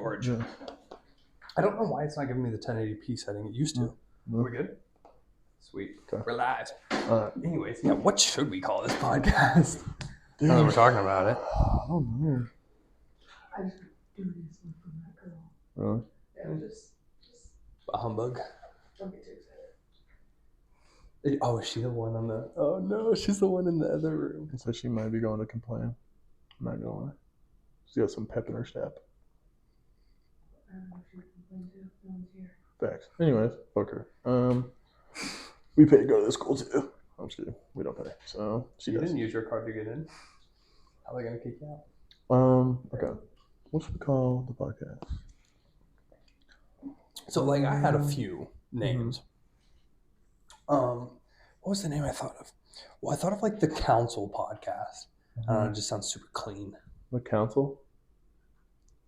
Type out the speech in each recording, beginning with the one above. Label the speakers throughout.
Speaker 1: storage.
Speaker 2: Yeah.
Speaker 1: I don't know why it's not giving me the 1080p setting. It used to.
Speaker 2: Mm-hmm.
Speaker 1: Are we good? Sweet.
Speaker 2: Okay.
Speaker 1: We're live.
Speaker 2: Anyways,
Speaker 1: yeah, what should we call this podcast? Now that we're talking about it.
Speaker 2: I don't know.
Speaker 3: I just do this one from that girl.
Speaker 2: Really?
Speaker 3: Yeah, just
Speaker 1: A humbug.
Speaker 3: don't get too excited.
Speaker 1: Oh, is she the one on the... Oh, no, she's the one in the other room.
Speaker 2: So she might be going to complain. I'm not gonna lie. She's got some pep in her step.
Speaker 3: I don't know if she would complain too. No one's here.
Speaker 2: Facts. Anyways, fuck her. We pay to go to this school too. I'm just kidding. We don't pay. So she
Speaker 1: You
Speaker 2: does.
Speaker 1: didn't use your card to get in. How are they going to kick you out?
Speaker 2: Okay. What should we call the podcast?
Speaker 1: So, like, I had a few names. What was the name I thought of? Well, I thought of, like, the Council podcast. I don't know, it just sounds super clean.
Speaker 2: The council?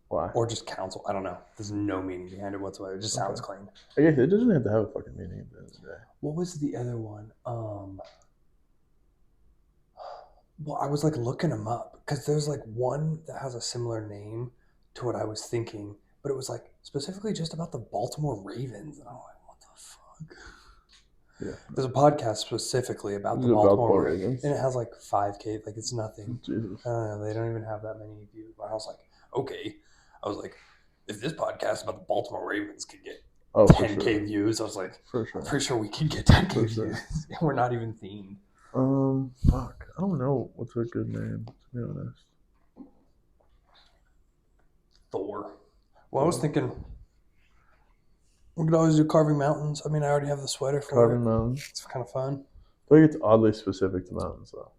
Speaker 2: Why?
Speaker 1: Or just council. I don't know. There's no meaning behind it whatsoever. It just sounds clean.
Speaker 2: I guess it doesn't have to have a fucking meaning at the end of the day.
Speaker 1: What was the other one? Well, I was like looking them up because there's like one that has a similar name to what I was thinking, but it was like specifically just about the Baltimore Ravens. And I'm like, what the fuck?
Speaker 2: Yeah.
Speaker 1: There's a podcast specifically about the Baltimore Ravens, and it has like 5K. Like, it's nothing.
Speaker 2: Jesus.
Speaker 1: They don't even have that many views. But I was like, okay. I was like, if this podcast about the Baltimore Ravens could get 10K views, I was like,
Speaker 2: for sure.
Speaker 1: I'm pretty sure we could get 10K
Speaker 2: For
Speaker 1: views.
Speaker 2: sure.
Speaker 1: And we're not even themed.
Speaker 2: Fuck. I don't know what's a good name, to be honest.
Speaker 1: Thor. Well, I was thinking we could always do Carving Mountains. I mean, I already have the sweater for
Speaker 2: Carving
Speaker 1: it.
Speaker 2: Mountains.
Speaker 1: It's kind of fun.
Speaker 2: I feel like it's oddly specific to mountains, though.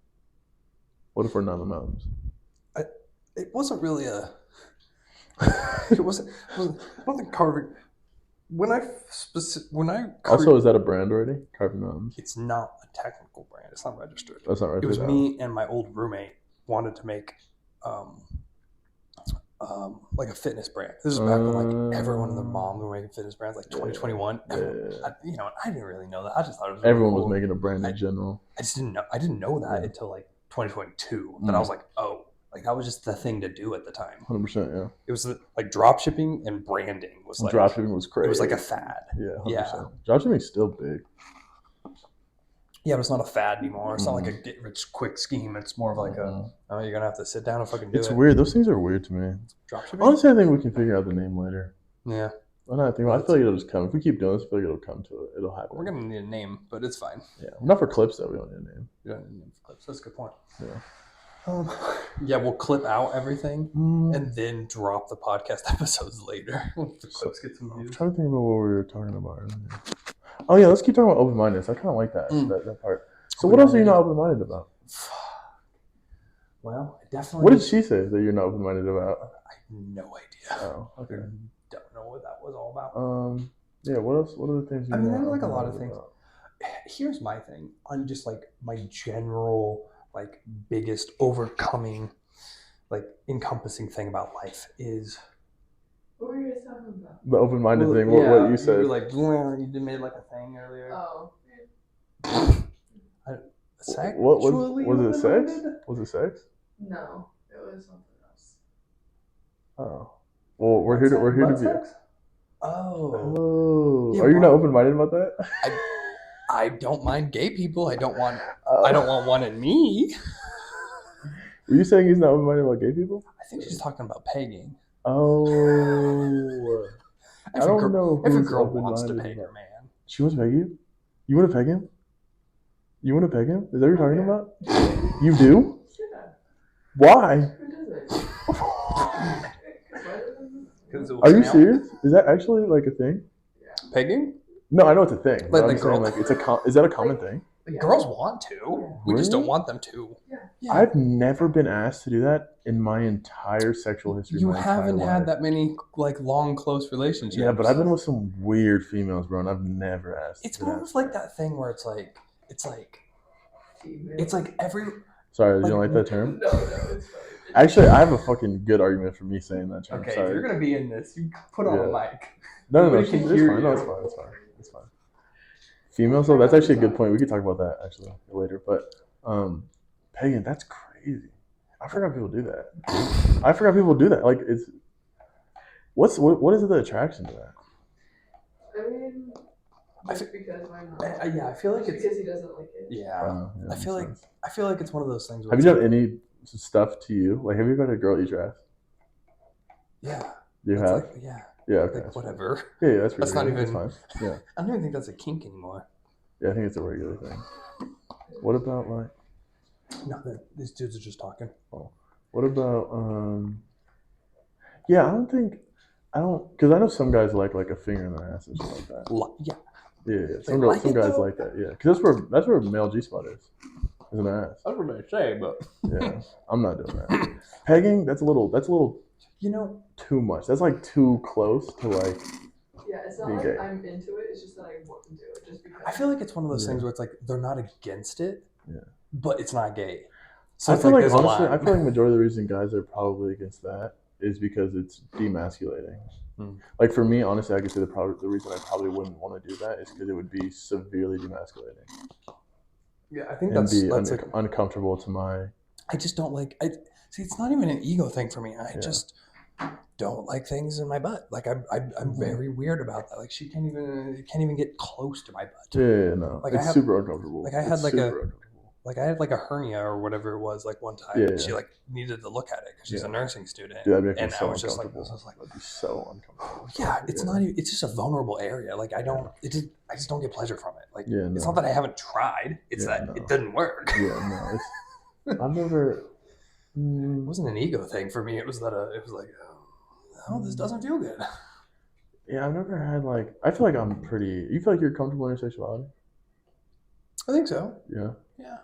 Speaker 2: What if we're not in the mountains?
Speaker 1: It wasn't really a... it wasn't... I don't think Carving...
Speaker 2: Also, is that a brand already? Carving Mountains.
Speaker 1: It's not a technical brand. It's not registered.
Speaker 2: That's not right.
Speaker 1: It was me and my old roommate wanted to make like a fitness brand. This is back when like everyone and their mom were making fitness brands, like 2021.
Speaker 2: Yeah.
Speaker 1: I didn't really know that. I just thought it was
Speaker 2: Everyone
Speaker 1: really cool.
Speaker 2: was making a brand in general.
Speaker 1: I didn't know that until like 2022. That I was like, oh, like that was just the thing to do at the time.
Speaker 2: 100%, yeah.
Speaker 1: It was like drop shipping and branding was like
Speaker 2: Dropshipping was crazy.
Speaker 1: It was like a fad.
Speaker 2: Yeah, 100%.
Speaker 1: Yeah.
Speaker 2: Dropshipping's still big.
Speaker 1: Yeah, but it's not a fad anymore. It's not like a get rich quick scheme. It's more of like a, oh, you're gonna have to sit down and fucking do it.
Speaker 2: It's weird. Those things are weird to me.
Speaker 1: Dropshipping?
Speaker 2: Honestly, I think we can figure out the name later.
Speaker 1: Yeah.
Speaker 2: Why not? I feel like it'll just come. If we keep doing this, I feel like it'll come to it. It'll happen.
Speaker 1: We're gonna need a name, but it's fine.
Speaker 2: Yeah. Not for clips, though. We don't need a name.
Speaker 1: You don't need a name for clips. That's a good point.
Speaker 2: Yeah.
Speaker 1: Yeah, we'll clip out everything and then drop the podcast episodes later once the clips get some
Speaker 2: I'm
Speaker 1: views.
Speaker 2: trying to think about what we were talking about earlier. Oh, yeah. Let's keep talking about open-mindedness. I kind of like that, that part. So what else are you not open-minded about?
Speaker 1: Well, I definitely...
Speaker 2: What did she say that you're not open-minded about?
Speaker 1: I have no idea.
Speaker 2: Oh, okay.
Speaker 1: I don't know what that was all about.
Speaker 2: Yeah, what else? What are the things
Speaker 1: I mean, there's like a lot of things. Here's my thing on just like my general, like biggest overcoming, like encompassing thing about life is...
Speaker 3: What were you guys talking about?
Speaker 2: The open-minded thing, what you said.
Speaker 1: You were like, you made like a thing earlier.
Speaker 3: Oh.
Speaker 1: Sex?
Speaker 2: Was it sex? Was it sex?
Speaker 3: No, it was something else.
Speaker 2: Oh. Well, we're here to be...
Speaker 1: Sex? Oh. Yeah,
Speaker 2: are you not open-minded about that?
Speaker 1: I don't mind gay people. I don't want one in me.
Speaker 2: Were you saying he's not open-minded about gay people?
Speaker 1: I think she's talking about pegging.
Speaker 2: Oh. I don't know.
Speaker 1: If a girl wants to peg her man.
Speaker 2: She wants to peg you? You want to peg him? You want to peg him? Is that what you're talking about? You do?
Speaker 3: Yeah.
Speaker 2: Why?
Speaker 3: Who doesn't?
Speaker 2: Are you serious? Is that actually like a thing?
Speaker 3: Yeah.
Speaker 1: Pegging?
Speaker 2: No, I know it's a thing.
Speaker 1: Like
Speaker 2: I'm
Speaker 1: the girl.
Speaker 2: saying, like, is that a common thing?
Speaker 3: Yeah.
Speaker 1: Girls want to. We just don't want them to.
Speaker 3: Yeah.
Speaker 2: I've never been asked to do that in my entire sexual history.
Speaker 1: You haven't had that many like long, close relationships.
Speaker 2: Yeah, but I've been with some weird females, bro, and I've never asked.
Speaker 1: It's more of like that thing where it's like every.
Speaker 2: Sorry, you don't like that term?
Speaker 3: No, it's fine.
Speaker 2: Actually, I have a fucking good argument for me saying that term.
Speaker 1: Okay,
Speaker 2: Sorry.
Speaker 1: if you're gonna be in this, you put on a mic.
Speaker 2: No,
Speaker 1: Nobody
Speaker 2: it's
Speaker 1: can
Speaker 2: fine.
Speaker 1: hear
Speaker 2: No,
Speaker 1: you.
Speaker 2: it's fine. Females, though, that's actually a good point. We could talk about that actually later. But pagan, that's crazy. I forgot people do that. Like what is the attraction to that?
Speaker 3: I mean,
Speaker 1: I
Speaker 3: just because why not?
Speaker 1: Yeah, I feel like
Speaker 3: Just
Speaker 1: it's
Speaker 3: because he doesn't like it.
Speaker 1: yeah. I feel like
Speaker 2: sense.
Speaker 1: it's one of those things. Where
Speaker 2: Have you
Speaker 1: it's
Speaker 2: done any stuff to you? Like, have you ever had a girl eat your ass?
Speaker 1: yeah,
Speaker 2: You
Speaker 1: that's
Speaker 2: have?
Speaker 1: like yeah,
Speaker 2: Yeah, okay.
Speaker 1: like whatever.
Speaker 2: Yeah, that's
Speaker 1: That's
Speaker 2: regular.
Speaker 1: not even.
Speaker 2: That's fine. Yeah.
Speaker 1: I don't even think that's a kink anymore.
Speaker 2: Yeah, I think it's a regular thing. What about like?
Speaker 1: No, these dudes are just talking.
Speaker 2: Oh, what about Yeah, I don't because I know some guys like a finger in their ass and shit like that.
Speaker 1: Yeah,
Speaker 2: Yeah.
Speaker 1: They like
Speaker 2: Some
Speaker 1: it,
Speaker 2: guys
Speaker 1: though?
Speaker 2: like that. Yeah, because that's where male G spot is in their ass.
Speaker 1: that's what they say, but
Speaker 2: Yeah, I'm not doing that. Pegging, that's a little
Speaker 1: you know,
Speaker 2: too much. That's like too close to like.
Speaker 3: Yeah, it's not
Speaker 2: Being
Speaker 3: like
Speaker 2: gay.
Speaker 3: I'm into it. It's just that I want to do it just because.
Speaker 1: I feel like it's one of those
Speaker 2: Yeah.
Speaker 1: things where it's like they're not against it,
Speaker 2: Yeah.
Speaker 1: but it's not gay. So
Speaker 2: I
Speaker 1: it's
Speaker 2: feel like
Speaker 1: there's a
Speaker 2: honestly,
Speaker 1: line.
Speaker 2: I feel like majority of the reason guys are probably against that is because it's demasculating.
Speaker 1: Hmm.
Speaker 2: Like for me, honestly, I could say the reason I probably wouldn't want to do that is because it would be severely demasculating
Speaker 1: Yeah, I think
Speaker 2: and
Speaker 1: that's
Speaker 2: be
Speaker 1: like
Speaker 2: uncomfortable to my.
Speaker 1: I just don't like. I see. It's not even an ego thing for me. I
Speaker 2: Yeah.
Speaker 1: just don't like things in my butt. Like I'm very weird about that. Like she can't even get close to my butt.
Speaker 2: Yeah, no,
Speaker 1: Like,
Speaker 2: it's super uncomfortable.
Speaker 1: like, I had
Speaker 2: It's
Speaker 1: like
Speaker 2: super uncomfortable.
Speaker 1: Like I had like a hernia or whatever it was like one time.
Speaker 2: Yeah,
Speaker 1: and she
Speaker 2: yeah.
Speaker 1: like needed to look at it because she's
Speaker 2: Yeah.
Speaker 1: a nursing student.
Speaker 2: Dude, that'd make me
Speaker 1: and
Speaker 2: so
Speaker 1: I was just like,
Speaker 2: uncomfortable. That'd be so uncomfortable.
Speaker 1: yeah, it's
Speaker 2: Yeah.
Speaker 1: not even. It's just a vulnerable area. Like I don't. I just don't get pleasure from it. Like
Speaker 2: Yeah,
Speaker 1: it's
Speaker 2: no.
Speaker 1: not that I haven't tried. It's
Speaker 2: Yeah,
Speaker 1: that
Speaker 2: no.
Speaker 1: it didn't work.
Speaker 2: Yeah, no, I've never.
Speaker 1: It wasn't an ego thing for me. It was that it was like, oh, this doesn't feel good.
Speaker 2: Yeah, I've never had like. I feel like I'm pretty. You feel like you're comfortable in your sexuality?
Speaker 1: I think so.
Speaker 2: Yeah.
Speaker 1: Yeah.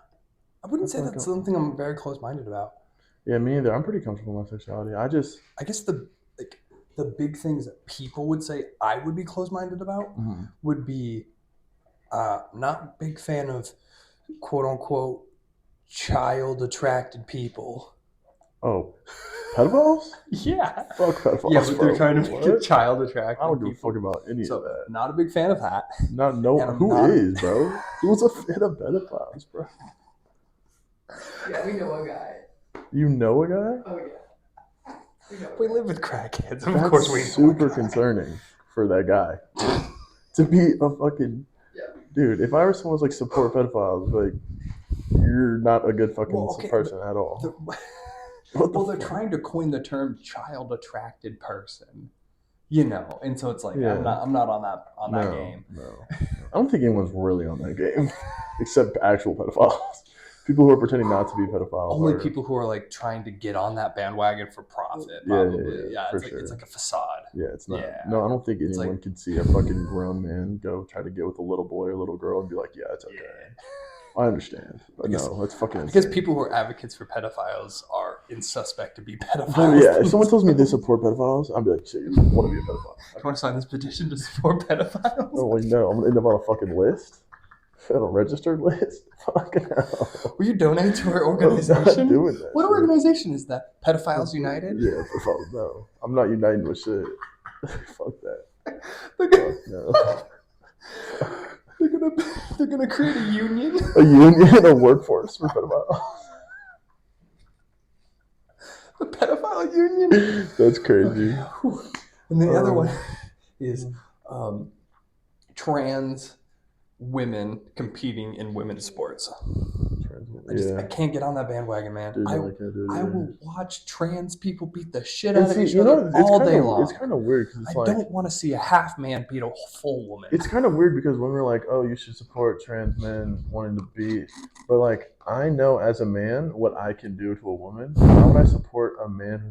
Speaker 1: I wouldn't say
Speaker 2: feel like
Speaker 1: that's something I'm very close-minded about.
Speaker 2: Yeah, me neither. I'm pretty comfortable in my sexuality.
Speaker 1: I guess the big things that people would say I would be close-minded about would be not big fan of quote unquote child attracted people.
Speaker 2: Oh, pedophiles?
Speaker 1: Yeah.
Speaker 2: Fuck pedophiles.
Speaker 1: Yeah, but they're
Speaker 2: bro.
Speaker 1: trying to make it child attracted.
Speaker 2: I don't give a
Speaker 1: people.
Speaker 2: fuck about any
Speaker 1: So
Speaker 2: of that.
Speaker 1: not a big fan of that.
Speaker 2: No,
Speaker 1: And I'm
Speaker 2: who
Speaker 1: not-
Speaker 2: is, bro? Who's a fan of pedophiles, bro?
Speaker 3: Yeah, we know a guy.
Speaker 2: You know a guy?
Speaker 3: Oh yeah. We know.
Speaker 1: We live with crackheads. Of
Speaker 2: That's
Speaker 1: course we know.
Speaker 2: super concerning for that guy to be a fucking dude. If I were someone who's like support pedophiles, like you're not a good fucking person at all.
Speaker 1: They're trying to coin the term child attracted person, and so it's like
Speaker 2: Yeah.
Speaker 1: I'm not on that game.
Speaker 2: No, I don't think anyone's really on that game, except actual pedophiles. People who are pretending not to be pedophiles.
Speaker 1: Only people who are like trying to get on that bandwagon for profit. Probably. Yeah,
Speaker 2: for
Speaker 1: it's like
Speaker 2: sure.
Speaker 1: it's like a facade.
Speaker 2: Yeah, it's not.
Speaker 1: Yeah.
Speaker 2: No, I don't think
Speaker 1: It's
Speaker 2: anyone
Speaker 1: like-
Speaker 2: could see a fucking grown man go try to get with a little boy or little girl and be like, yeah, it's okay.
Speaker 1: Yeah.
Speaker 2: I understand, but
Speaker 1: Because-
Speaker 2: no, that's fucking.
Speaker 1: Because
Speaker 2: insane.
Speaker 1: people who are advocates for pedophiles are insuspect to be
Speaker 2: But
Speaker 1: pedophiles.
Speaker 2: yeah, if someone tells me they support pedophiles, I'd be like, shit, you want to be a pedophile?
Speaker 1: You want to sign this petition to support pedophiles?
Speaker 2: I'm like, no, I'm gonna end up on a fucking list, on a registered list. Fucking hell.
Speaker 1: Will you donate to our
Speaker 2: I'm not
Speaker 1: organization?
Speaker 2: doing that.
Speaker 1: What
Speaker 2: shit.
Speaker 1: organization is that? Pedophiles United?
Speaker 2: Yeah, pedophiles. No, I'm not uniting with shit. Fuck that.
Speaker 1: They're
Speaker 2: Fuck no.
Speaker 1: gonna create a union.
Speaker 2: A union, a workforce for pedophiles.
Speaker 1: The pedophile union.
Speaker 2: That's crazy.
Speaker 1: Whew. And the other
Speaker 2: Um,
Speaker 1: one is trans women competing in women's sports. I can't get on that bandwagon, man.
Speaker 2: Dude,
Speaker 1: I
Speaker 2: no, I can't do it
Speaker 1: I
Speaker 2: either.
Speaker 1: will watch trans people beat the shit
Speaker 2: And
Speaker 1: out of
Speaker 2: see,
Speaker 1: each
Speaker 2: you
Speaker 1: other
Speaker 2: know,
Speaker 1: all day long.
Speaker 2: It's kind of weird because
Speaker 1: I
Speaker 2: it's like
Speaker 1: don't want to see a half man beat a full woman.
Speaker 2: it's kind of weird because when we're like, oh, you should support trans men wanting to be, but like I know as a man what I can do to a woman. Why would I support a man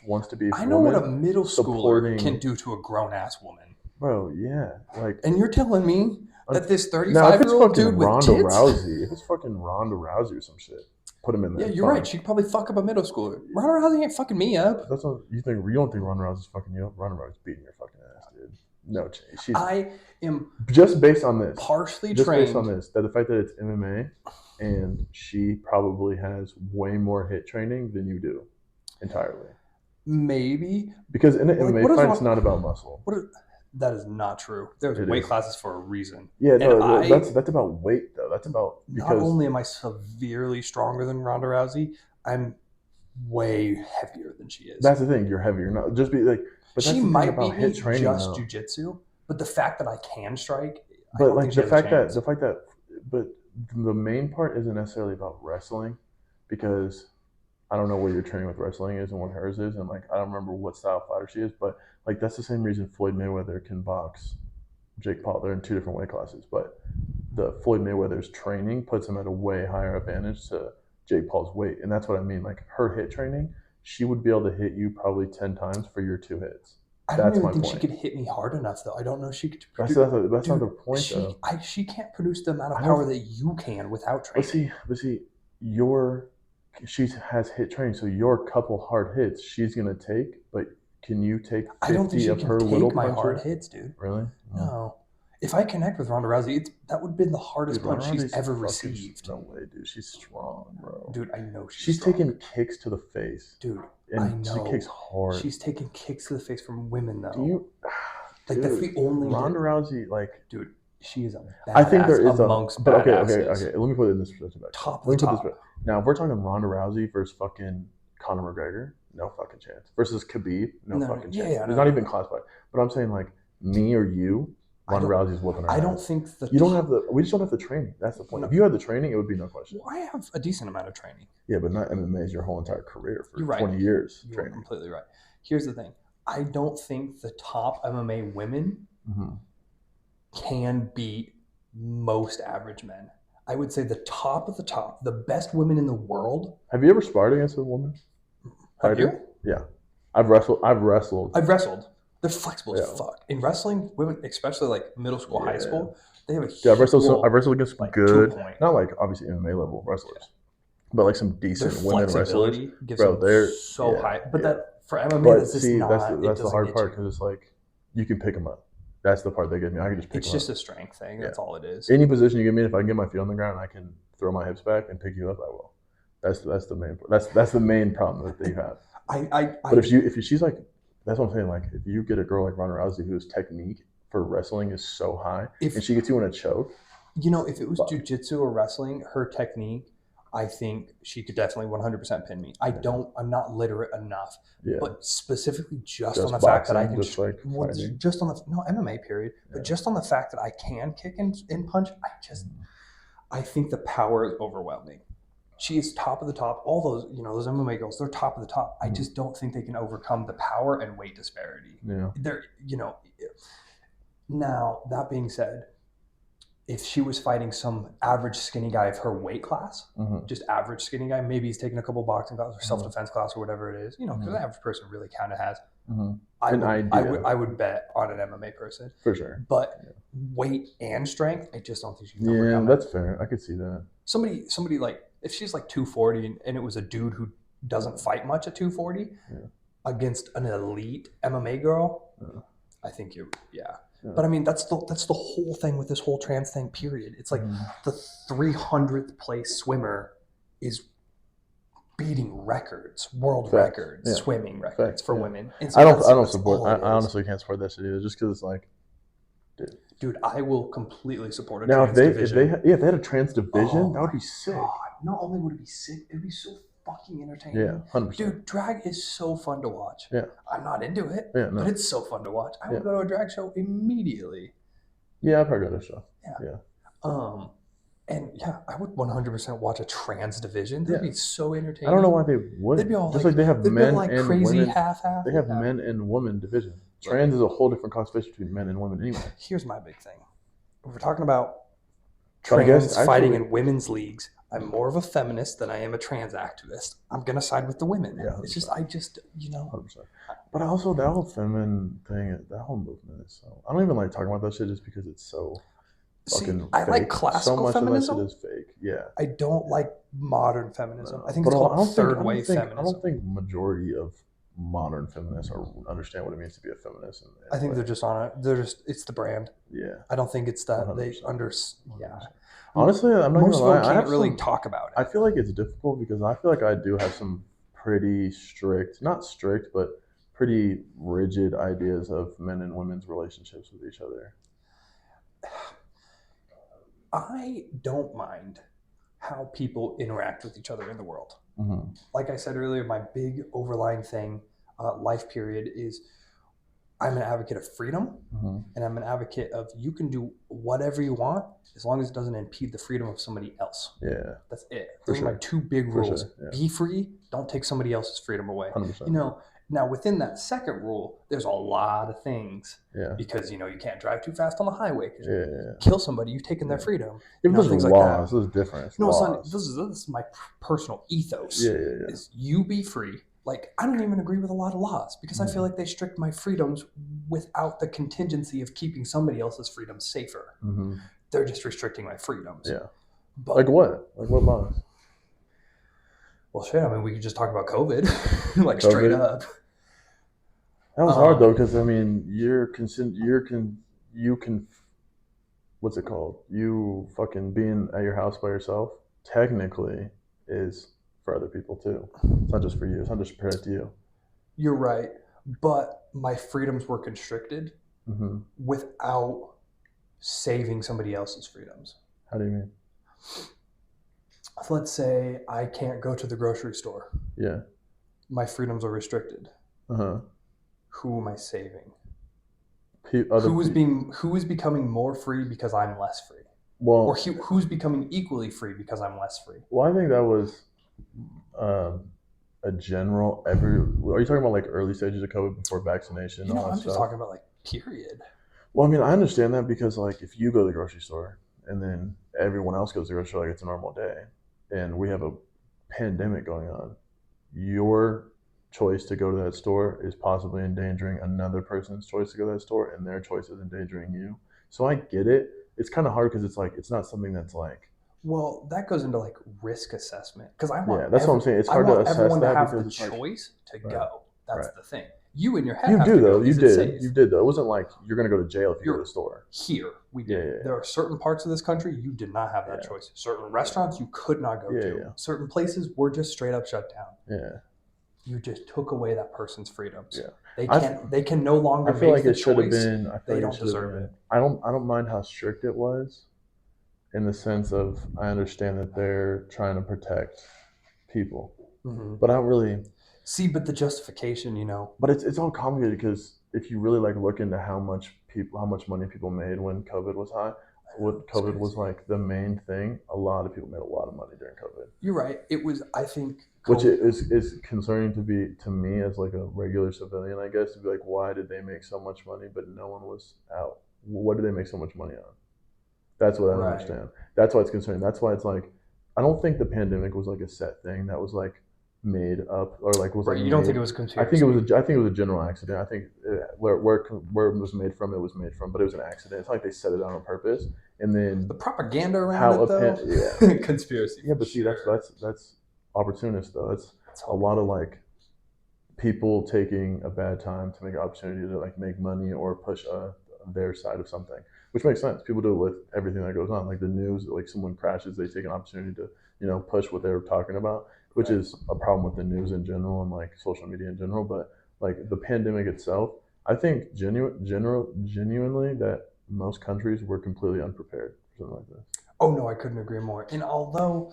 Speaker 2: who wants to be?
Speaker 1: I know what a middle schooler
Speaker 2: supporting-
Speaker 1: can do to a grown ass woman.
Speaker 2: Bro, yeah, like
Speaker 1: And you're telling me that this
Speaker 2: now if
Speaker 1: 35-year-old
Speaker 2: it's fucking
Speaker 1: dude with
Speaker 2: Ronda
Speaker 1: tits?
Speaker 2: Rousey, if it's fucking Ronda Rousey or some shit, put him in there.
Speaker 1: Yeah, you're right. She could probably fuck up a middle schooler. Ronda Rousey ain't fucking me up.
Speaker 2: That's what you think. You don't think Ronda Rousey's fucking you up? Ronda Rousey's beating your fucking ass, dude. No chance. She's
Speaker 1: I am
Speaker 2: just based on this.
Speaker 1: partially
Speaker 2: Just
Speaker 1: trained.
Speaker 2: based on this, that the fact that it's MMA, and she probably has way more hit training than you do, entirely.
Speaker 1: Maybe.
Speaker 2: Because in an
Speaker 1: Like,
Speaker 2: MMA
Speaker 1: what is
Speaker 2: fight,
Speaker 1: wrong-
Speaker 2: it's not about muscle.
Speaker 1: That is not true. There's
Speaker 2: It
Speaker 1: weight
Speaker 2: is.
Speaker 1: classes for a reason.
Speaker 2: Yeah, no,
Speaker 1: And
Speaker 2: that's about weight though. That's about
Speaker 1: Not
Speaker 2: because
Speaker 1: only am I severely stronger than Ronda Rousey, I'm way heavier than she is.
Speaker 2: that's the thing. You're heavy. You're not just be like But
Speaker 1: She
Speaker 2: that's the thing
Speaker 1: might
Speaker 2: about
Speaker 1: beat
Speaker 2: hit
Speaker 1: me
Speaker 2: training,
Speaker 1: just
Speaker 2: though.
Speaker 1: jujitsu, but the fact that I can strike, I
Speaker 2: But
Speaker 1: don't think
Speaker 2: like
Speaker 1: she has a chance.
Speaker 2: but the main part isn't necessarily about wrestling, because I don't know what your training with wrestling is and what hers is, and like I don't remember what style of fighter she is, but like that's the same reason Floyd Mayweather can box Jake Paul. They're in two different weight classes, but the Floyd Mayweather's training puts him at a way higher advantage to Jake Paul's weight, and that's what I mean. Like her hit training, she would be able to hit you probably 10 times for your 2 hits.
Speaker 1: I don't
Speaker 2: That's
Speaker 1: even
Speaker 2: my
Speaker 1: think
Speaker 2: point.
Speaker 1: she could hit me hard enough, though. I don't know if she could.
Speaker 2: That's not
Speaker 1: Dude,
Speaker 2: the point, though.
Speaker 1: she can't produce the amount of
Speaker 2: I
Speaker 1: power
Speaker 2: don't.
Speaker 1: that you can without
Speaker 2: But
Speaker 1: training.
Speaker 2: see, your she has hit training, so your couple hard hits she's gonna take. But can you take
Speaker 1: I don't think
Speaker 2: 50
Speaker 1: she
Speaker 2: of
Speaker 1: can
Speaker 2: her little
Speaker 1: take my hard
Speaker 2: punches?
Speaker 1: hits, dude.
Speaker 2: Really?
Speaker 1: No. If I connect with Ronda Rousey, that would have been the hardest
Speaker 2: Dude,
Speaker 1: punch she's
Speaker 2: Ronda's
Speaker 1: ever
Speaker 2: fucking
Speaker 1: received.
Speaker 2: no way, dude. She's strong, bro.
Speaker 1: Dude, I know
Speaker 2: She's
Speaker 1: strong.
Speaker 2: taking kicks to the face.
Speaker 1: Dude,
Speaker 2: And
Speaker 1: I know.
Speaker 2: she kicks hard.
Speaker 1: She's taking kicks to the face from women, though.
Speaker 2: Do you?
Speaker 1: Like, that's the only.
Speaker 2: Ronda Rousey, like,
Speaker 1: dude, she is a badass
Speaker 2: I think there is
Speaker 1: amongst
Speaker 2: but
Speaker 1: badasses.
Speaker 2: okay. Let me put it in this perspective.
Speaker 1: Top of
Speaker 2: Let
Speaker 1: the
Speaker 2: me put
Speaker 1: top.
Speaker 2: this. Now, if we're talking Ronda Rousey versus fucking Conor McGregor, no fucking chance. Versus Khabib, no fucking chance.
Speaker 1: Yeah,
Speaker 2: It's not even classified. But I'm saying, like, me or you, Ronda Rousey's whooping her ass.
Speaker 1: I don't think
Speaker 2: you don't have the. We just don't have the training. That's the point.
Speaker 1: No.
Speaker 2: If you had the training, it would be no question.
Speaker 1: Well, I have a decent amount of training.
Speaker 2: Yeah, but not MMA is your whole entire career for
Speaker 1: You're right.
Speaker 2: 20 years.
Speaker 1: You're
Speaker 2: training.
Speaker 1: completely right. Here's the thing. I don't think the top MMA women can beat most average men. I would say the top of the top, the best women in the world.
Speaker 2: Have you ever sparred against a woman?
Speaker 1: Have you?
Speaker 2: Yeah. I've wrestled.
Speaker 1: I've wrestled. They're flexible as fuck. In wrestling, women, especially like middle school, high school, they have a huge
Speaker 2: I've wrestled against
Speaker 1: like
Speaker 2: good,
Speaker 1: 2 point.
Speaker 2: not like obviously MMA level wrestlers, but like some decent
Speaker 1: Their
Speaker 2: women wrestlers.
Speaker 1: flexibility gives
Speaker 2: Bro,
Speaker 1: them
Speaker 2: they're
Speaker 1: so high. But that for MMA,
Speaker 2: But
Speaker 1: that's just
Speaker 2: see,
Speaker 1: not.
Speaker 2: that's the hard part
Speaker 1: you.
Speaker 2: because it's like you can pick them up. That's the part that gets me. I can just pick
Speaker 1: It's
Speaker 2: them
Speaker 1: just
Speaker 2: up.
Speaker 1: a strength thing. That's all it is.
Speaker 2: Any position you give me, if I can get my feet on the ground, I can throw my hips back and pick you up. I will. That's the main. That's the main problem that you have. But if she's like, that's what I'm saying. Like if you get a girl like Ronda Rousey whose technique for wrestling is so high, and she gets you in a choke.
Speaker 1: You know, if it was jiu-jitsu or wrestling, her technique, I think she could definitely 100% pin me. I'm not literate enough, but specifically just on the
Speaker 2: boxing,
Speaker 1: fact that I can,
Speaker 2: just like
Speaker 1: just on the MMA period, but just on the fact that I can kick and punch, I think the power is overwhelming. She is top of the top. All those MMA girls, they're top of the top. I just don't think they can overcome the power and weight disparity.
Speaker 2: Yeah.
Speaker 1: Now that being said, if she was fighting some average skinny guy of her weight class, just average skinny guy, maybe he's taking a couple boxing classes or self-defense class or whatever it is, because the average person really kind of has. I would bet on an MMA person.
Speaker 2: For sure.
Speaker 1: But weight and strength, I just don't think she can
Speaker 2: overcome it. That's fair. I could see that.
Speaker 1: Somebody like, if she's like 240 and it was a dude who doesn't fight much at 240 against an elite MMA girl, I think But I mean, that's the whole thing with this whole trans thing, period. It's like the 300th place swimmer is beating records, world records, swimming records for women. And so
Speaker 2: I don't support. I honestly can't support that shit either, just because it's like,
Speaker 1: dude, I will completely support a
Speaker 2: now
Speaker 1: trans division.
Speaker 2: if they had a trans division, that would be sick.
Speaker 1: God. Not only would it be sick, it would be so fucking entertaining.
Speaker 2: Yeah, 100%.
Speaker 1: Dude, drag is so fun to watch.
Speaker 2: Yeah.
Speaker 1: I'm not into it, but it's so fun to watch. I would go to a drag show immediately.
Speaker 2: Yeah, I'd probably go to a show.
Speaker 1: Yeah. And I would 100% watch a trans division. That'd be so entertaining.
Speaker 2: I don't know why they would.
Speaker 1: They'd be all
Speaker 2: just like they have men and
Speaker 1: crazy
Speaker 2: women.
Speaker 1: half-half.
Speaker 2: They have men and women division. Trans is a whole different classification between men and women anyway.
Speaker 1: Here's my big thing. If we're talking about trans fighting in women's leagues, I'm more of a feminist than I am a trans activist. I'm going to side with the women. Yeah, it's just, 100%.
Speaker 2: But also that whole feminine thing, that whole movement is so, I don't even like talking about that shit just because it's so fucking fake.
Speaker 1: I like classical feminism.
Speaker 2: So much of that shit is fake. Yeah.
Speaker 1: I don't like modern feminism. I think
Speaker 2: it's
Speaker 1: called third wave feminism.
Speaker 2: I don't think majority of modern feminists understand what it means to be a feminist.
Speaker 1: I think they're just on it. It's the brand.
Speaker 2: Yeah.
Speaker 1: I don't think it's that 100%. They
Speaker 2: Honestly, I'm not
Speaker 1: most
Speaker 2: gonna lie.
Speaker 1: Most can't really talk about it.
Speaker 2: I feel like it's difficult because I feel like I do have some pretty not strict, but pretty rigid ideas of men and women's relationships with each other.
Speaker 1: I don't mind how people interact with each other in the world.
Speaker 2: Mm-hmm.
Speaker 1: Like I said earlier, my big overlying thing, life period, is I'm an advocate of freedom, and I'm an advocate of you can do whatever you want as long as it doesn't impede the freedom of somebody else.
Speaker 2: Yeah,
Speaker 1: That's it.
Speaker 2: for
Speaker 1: Those are my
Speaker 2: sure.
Speaker 1: two big
Speaker 2: For
Speaker 1: rules.
Speaker 2: sure. Yeah.
Speaker 1: Be free. Don't take somebody else's freedom away.
Speaker 2: 100%.
Speaker 1: You know, now within that second rule, there's a lot of things
Speaker 2: Yeah.
Speaker 1: because you can't drive too fast on the highway because
Speaker 2: Yeah.
Speaker 1: you kill somebody, you've taken their freedom.
Speaker 2: If those are
Speaker 1: Things
Speaker 2: laws,
Speaker 1: like
Speaker 2: those are different. It's
Speaker 1: no, it's not.
Speaker 2: laws.
Speaker 1: This is my personal ethos.
Speaker 2: Yeah.
Speaker 1: Is you be free. Like, I don't even agree with a lot of laws because I feel like they restrict my freedoms without the contingency of keeping somebody else's freedoms safer. They're just restricting my freedoms.
Speaker 2: Yeah.
Speaker 1: But,
Speaker 2: like what? Like what laws?
Speaker 1: Well, shit. I mean, we could just talk about COVID, like COVID? Straight up.
Speaker 2: That was hard though, because I mean, what's it called? You fucking being at your house by yourself technically is for other people too. It's not just for you. It's not just protect you.
Speaker 1: You're right, but my freedoms were constricted without saving somebody else's freedoms.
Speaker 2: How do you mean?
Speaker 1: So let's say I can't go to the grocery store.
Speaker 2: Yeah.
Speaker 1: My freedoms are restricted. Who am I saving? Who is becoming more free because I'm less free? Well, or who's becoming equally free because I'm less free?
Speaker 2: Well, I think that was a general. Are you talking about like early stages of COVID before vaccination?
Speaker 1: I'm just talking about like period.
Speaker 2: Well, I mean, I understand that because like if you go to the grocery store and then everyone else goes to the grocery store like it's a normal day, and we have a pandemic going on, your choice to go to that store is possibly endangering another person's choice to go to that store, and their choice is endangering you. So I get it. It's kind of hard because it's like it's not something that's like.
Speaker 1: Well, that goes into like risk assessment because I want.
Speaker 2: Yeah, that's what I'm saying. It's hard to assess
Speaker 1: everyone
Speaker 2: that
Speaker 1: to have the
Speaker 2: because
Speaker 1: choice to go. That's
Speaker 2: right.
Speaker 1: the thing. You in your head.
Speaker 2: You
Speaker 1: have
Speaker 2: do
Speaker 1: to
Speaker 2: though.
Speaker 1: Go.
Speaker 2: You did. You did though. It wasn't like you're going to go to jail if you go to the store.
Speaker 1: Here we did. Yeah. There are certain parts of this country you did not have that choice. Certain restaurants you could not go to. Yeah. Certain places were just straight up shut down.
Speaker 2: Yeah.
Speaker 1: You just took away that person's freedoms.
Speaker 2: Yeah.
Speaker 1: They can no longer.
Speaker 2: I feel
Speaker 1: make
Speaker 2: like
Speaker 1: the
Speaker 2: it should have
Speaker 1: choice.
Speaker 2: been.
Speaker 1: They don't deserve it.
Speaker 2: I don't mind how strict it was, in the sense of I understand that they're trying to protect people, but I don't really
Speaker 1: see. But the justification,
Speaker 2: But it's all complicated because if you really like look into how much money people made when COVID was high, when COVID was like the main thing, a lot of people made a lot of money during COVID.
Speaker 1: You're right. It was, I think,
Speaker 2: which is concerning to me as like a regular civilian, I guess, to be like, why did they make so much money but no one was out? What did they make so much money on? That's what I don't understand. That's why it's concerning. That's why it's like, I don't think the pandemic was like a set thing that was like made up or like was like.
Speaker 1: You don't think it was conspiracy?
Speaker 2: I think it was a general accident. I think where it was made from, but it was an accident. It's not like they set it out on purpose. And then
Speaker 1: the propaganda around it, though. Conspiracy.
Speaker 2: Yeah, but see, that's opportunist though. That's a lot of like people taking a bad time to make an opportunity to like make money or push their side of something, which makes sense. People do it with everything that goes on, like the news. Like someone crashes, they take an opportunity to push what they were talking about, which is a problem with the news in general and like social media in general. But like the pandemic itself, I think genuinely that most countries were completely unprepared for something like this.
Speaker 1: Oh no, I couldn't agree more. And although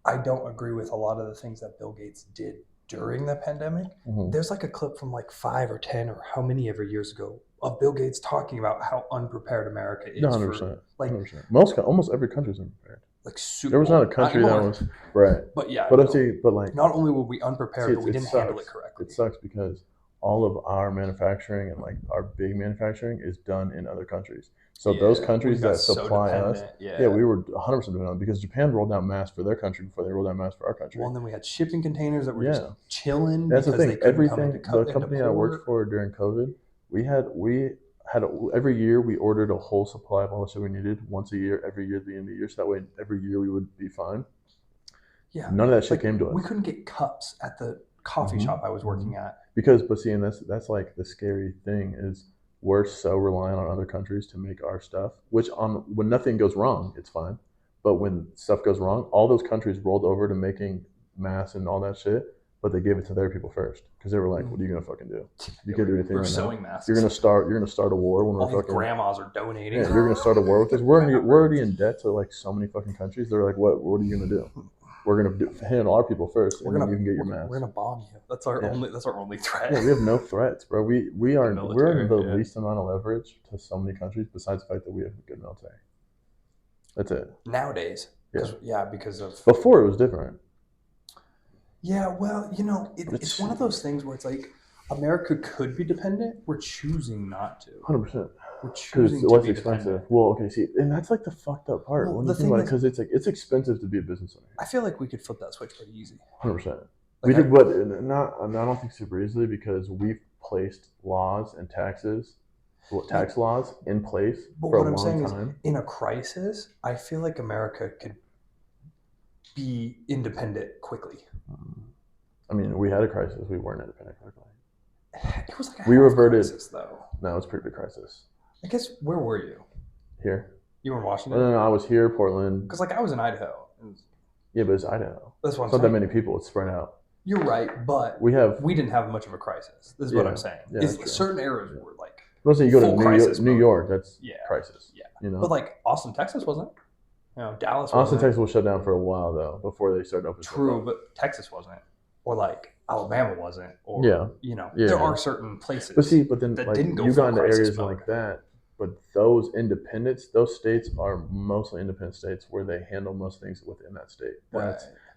Speaker 1: I don't agree with a lot of the things that Bill Gates did during the pandemic, there's like a clip from like 5 or 10 or how many ever years ago of Bill Gates talking about how unprepared America is.
Speaker 2: 100%. Like 100%. Almost every country is unprepared.
Speaker 1: Like super.
Speaker 2: There was not a country that was right.
Speaker 1: But yeah.
Speaker 2: But like
Speaker 1: not only were we unprepared, but we didn't handle it correctly.
Speaker 2: It sucks because all of our manufacturing and like our big manufacturing is done in other countries. So those countries that supply us, we were 100% dependent on, because Japan rolled out masks for their country before they rolled out masks for our country.
Speaker 1: Well, and then we had shipping containers that were just chilling.
Speaker 2: That's the thing. Everything, the company I worked for during COVID, we had every year we ordered a whole supply of all the shit we needed once a year, every year at the end of the year. So that way, every year we would be fine.
Speaker 1: Yeah.
Speaker 2: None of that shit came to us.
Speaker 1: We couldn't get cups at the coffee shop I was working at.
Speaker 2: And that's like the scary thing is we're so reliant on other countries to make our stuff, when nothing goes wrong, it's fine. But when stuff goes wrong, all those countries rolled over to making masks and all that shit, but they gave it to their people first because they were like, "What are you gonna fucking do? You can't do anything right now.
Speaker 1: Masks.
Speaker 2: You're gonna start a war when
Speaker 1: all these grandmas are donating.
Speaker 2: Yeah, you're gonna start a war with us. We're already in debt to like so many fucking countries. They're like, what are you gonna do?" we're gonna handle our people first, and then you can get your
Speaker 1: we're
Speaker 2: mask.
Speaker 1: gonna bomb you. That's our only threat.
Speaker 2: Yeah, we have no threats, bro. We're
Speaker 1: military,
Speaker 2: the
Speaker 1: yeah.
Speaker 2: least amount of leverage to so many countries, besides the fact that we have a good military. That's it.
Speaker 1: Nowadays. Because of
Speaker 2: Before it was different.
Speaker 1: Yeah, well, it's one of those things where it's like America could be dependent. We're choosing not to.
Speaker 2: 100%.
Speaker 1: We're
Speaker 2: Because
Speaker 1: choosing
Speaker 2: it's
Speaker 1: to
Speaker 2: less
Speaker 1: be
Speaker 2: expensive.
Speaker 1: dependent.
Speaker 2: Well, okay, see, and that's like the fucked up part
Speaker 1: Well,
Speaker 2: when
Speaker 1: the
Speaker 2: you think
Speaker 1: thing
Speaker 2: about it,
Speaker 1: is-
Speaker 2: because it's like it's expensive to be a business owner.
Speaker 1: I feel like we could flip that switch pretty easy.
Speaker 2: 100%.
Speaker 1: Like,
Speaker 2: We did, but not. I don't think super easily, because we've placed laws and tax laws in place
Speaker 1: But
Speaker 2: for
Speaker 1: what
Speaker 2: a
Speaker 1: I'm
Speaker 2: long
Speaker 1: saying
Speaker 2: time.
Speaker 1: is, in a crisis, I feel like America could be independent quickly.
Speaker 2: I mean, we had a crisis. We weren't independent quickly.
Speaker 1: It was like a
Speaker 2: We
Speaker 1: half
Speaker 2: reverted-
Speaker 1: crisis, though.
Speaker 2: No, it's a pretty big crisis.
Speaker 1: I guess, where were you?
Speaker 2: Here.
Speaker 1: You were in
Speaker 2: No,
Speaker 1: Washington?
Speaker 2: I was here, Portland.
Speaker 1: Because, I was in Idaho.
Speaker 2: Yeah, but it's Idaho.
Speaker 1: That's what I'm
Speaker 2: It's not
Speaker 1: saying.
Speaker 2: that many people. It's spread out.
Speaker 1: You're right, but
Speaker 2: We
Speaker 1: didn't have much of a crisis. This is what I'm saying.
Speaker 2: Yeah, that's true.
Speaker 1: Certain areas were like,
Speaker 2: Let's say you go
Speaker 1: full
Speaker 2: to
Speaker 1: crisis
Speaker 2: New
Speaker 1: mode.
Speaker 2: York, that's
Speaker 1: Yeah.
Speaker 2: crisis.
Speaker 1: Yeah.
Speaker 2: You know?
Speaker 1: but like Austin, Texas wasn't. Dallas
Speaker 2: Austin,
Speaker 1: wasn't.
Speaker 2: Texas was shut down for a while, though, before they started opening.
Speaker 1: True, but Texas wasn't. Or like Alabama wasn't. Or,
Speaker 2: Yeah.
Speaker 1: there are certain places.
Speaker 2: But then
Speaker 1: that
Speaker 2: like
Speaker 1: didn't go
Speaker 2: you
Speaker 1: full
Speaker 2: got into
Speaker 1: crisis
Speaker 2: areas
Speaker 1: mode.
Speaker 2: like that, but those states are mostly independent states where they handle most things within that state.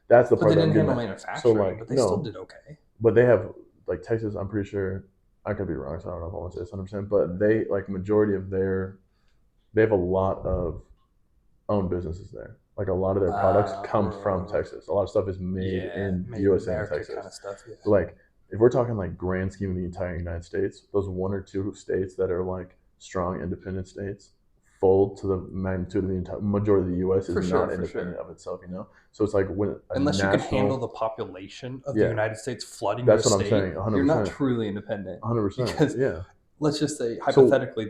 Speaker 2: That's the
Speaker 1: But
Speaker 2: part
Speaker 1: they
Speaker 2: that I'm
Speaker 1: didn't
Speaker 2: getting
Speaker 1: handle
Speaker 2: at.
Speaker 1: manufacturing, but they still did okay.
Speaker 2: But they have, like, Texas, I'm pretty sure, I could be wrong, so I don't know if I want to say this 100%, but they, like, majority of they have a lot of owned businesses there. Like, a lot of their products come from Texas. A lot of stuff is made in USA and Texas.
Speaker 1: Kind of stuff, yeah.
Speaker 2: Like, if we're talking like grand scheme of the entire United States, those one or two states that are like strong independent states fold to the magnitude of the entire majority of the U.S. is not independent of itself, So it's like when
Speaker 1: unless you can handle the population of the United States flooding
Speaker 2: that's
Speaker 1: your
Speaker 2: what
Speaker 1: state,
Speaker 2: I'm saying. 100%.
Speaker 1: You're not truly independent.
Speaker 2: 100%.
Speaker 1: Because let's just say hypothetically,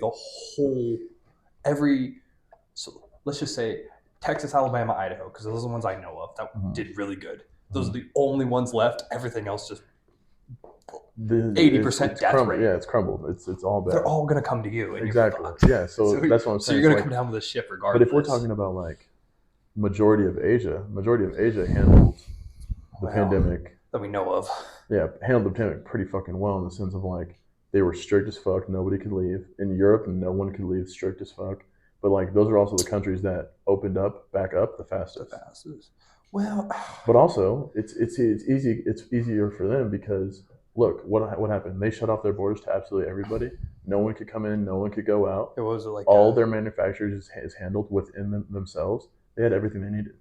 Speaker 1: let's just say Texas, Alabama, Idaho, because those are the ones I know of that did really good. Those are the only ones left. Everything else just 80% death rate.
Speaker 2: Yeah, it's crumbled. It's all bad.
Speaker 1: They're all going to come to you.
Speaker 2: Exactly. Yeah, so that's what I'm saying.
Speaker 1: So you're going to come down with a ship regardless.
Speaker 2: But if we're talking about like majority of Asia handled the pandemic
Speaker 1: that we know of.
Speaker 2: Yeah, handled the pandemic pretty fucking well, in the sense of like they were strict as fuck. Nobody could leave. In Europe, no one could leave. Strict as fuck. But like those are also the countries that opened back up the fastest.
Speaker 1: Well,
Speaker 2: but also it's easier for them because look what happened. They shut off their borders to absolutely everybody. No one could come in. No one could go out.
Speaker 1: It was like
Speaker 2: all their manufacturers is handled within themselves. They had everything they needed.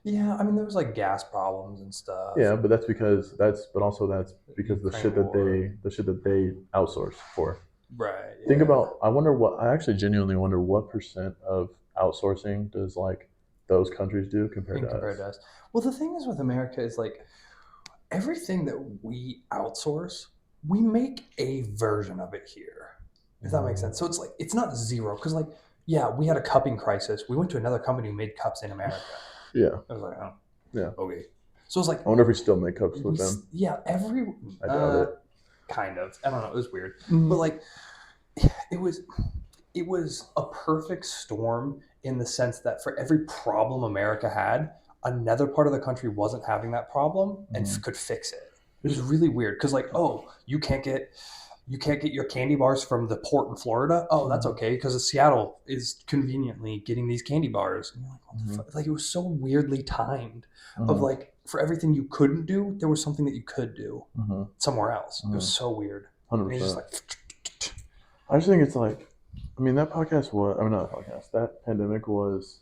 Speaker 1: Yeah, I mean there was like gas problems and stuff.
Speaker 2: Yeah, but that's because the shit that they outsource for.
Speaker 1: Right.
Speaker 2: Think about. I actually genuinely wonder what percent of outsourcing does like those countries do compared to us.
Speaker 1: Well, the thing is with America is like everything that we outsource, we make a version of it here. If that makes sense. So it's like it's not zero because like we had a cupping crisis. We went to another company who made cups in America.
Speaker 2: Yeah.
Speaker 1: I was like, oh.
Speaker 2: Yeah.
Speaker 1: Okay. So it's like
Speaker 2: I wonder if we still make cups with them.
Speaker 1: Yeah,
Speaker 2: I doubt it.
Speaker 1: Kind of. I don't know. It was weird, but like it was a perfect storm in the sense that for every problem America had, another part of the country wasn't having that problem and could fix it. It was really weird because like, oh, you can't get your candy bars from the port in Florida. Oh, that's okay because Seattle is conveniently getting these candy bars. And you're like, what the fuck? Like it was so weirdly timed. Of like for everything you couldn't do, there was something that you could do somewhere else. It was so weird.
Speaker 2: 100%.
Speaker 1: Just like,
Speaker 2: I just think it's like, I mean, that podcast was, I mean, not a podcast, that pandemic was,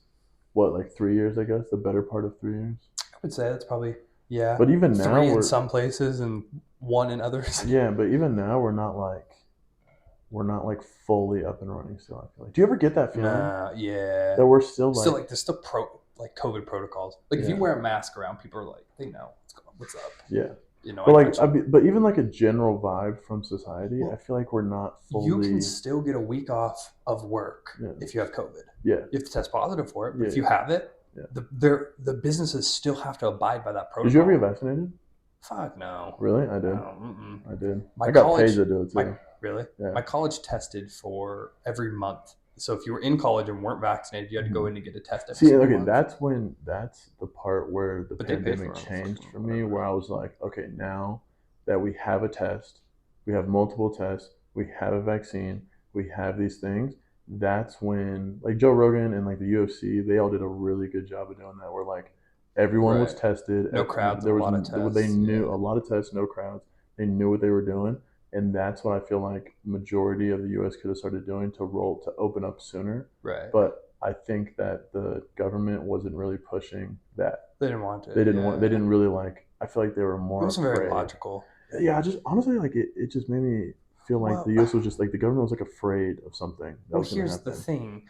Speaker 2: what, like 3 years, I guess? The better part of 3 years?
Speaker 1: I would say that's probably, yeah.
Speaker 2: But even now,
Speaker 1: 3 in some places and 1 in others.
Speaker 2: Yeah, but even now, we're not like fully up and running still, I feel like. Do you ever get that feeling?
Speaker 1: Yeah.
Speaker 2: That we're still
Speaker 1: there's still COVID protocols. Like if you wear a mask around, people are like, they know what's up.
Speaker 2: Yeah.
Speaker 1: You know,
Speaker 2: but but even like a general vibe from society, I feel like we're not fully.
Speaker 1: You can still get a week off of work if you have COVID.
Speaker 2: Yeah,
Speaker 1: you have to test positive for it. But if you have it, the businesses still have to abide by that protocol.
Speaker 2: Did you ever get vaccinated?
Speaker 1: Fuck no.
Speaker 2: Really, I did.
Speaker 1: No,
Speaker 2: I did. I got paid to do it too.
Speaker 1: Really? Yeah. My college tested for every month So if you were in college and weren't vaccinated, you had to go in and get a test every
Speaker 2: See,
Speaker 1: single
Speaker 2: okay,
Speaker 1: month.
Speaker 2: that's the part where the
Speaker 1: But they pay
Speaker 2: pandemic
Speaker 1: for it,
Speaker 2: changed
Speaker 1: fucking
Speaker 2: for me,
Speaker 1: whatever.
Speaker 2: where I was like, okay, now that we have a test, we have multiple tests, we have a vaccine, we have these things. That's when, like Joe Rogan and like the UFC, they all did a really good job of doing that. Where like everyone was
Speaker 1: Right.
Speaker 2: tested,
Speaker 1: No crowds and
Speaker 2: there
Speaker 1: a
Speaker 2: was
Speaker 1: lot of
Speaker 2: they
Speaker 1: tests.
Speaker 2: knew
Speaker 1: Yeah.
Speaker 2: a lot of tests, no crowds. They knew what they were doing, and that's what I feel like majority of the U.S. could have started doing to open up sooner.
Speaker 1: Right.
Speaker 2: But I think that the government wasn't really pushing that.
Speaker 1: They didn't want to.
Speaker 2: They didn't want. They
Speaker 1: Yeah.
Speaker 2: didn't really like. I feel like they were
Speaker 1: It
Speaker 2: more
Speaker 1: wasn't very
Speaker 2: afraid.
Speaker 1: logical.
Speaker 2: Yeah, I just honestly like it. Just made me feel like the
Speaker 1: Well,
Speaker 2: U.S. was just like the government was like afraid of something that
Speaker 1: well,
Speaker 2: was going to
Speaker 1: here's the
Speaker 2: happen.
Speaker 1: thing.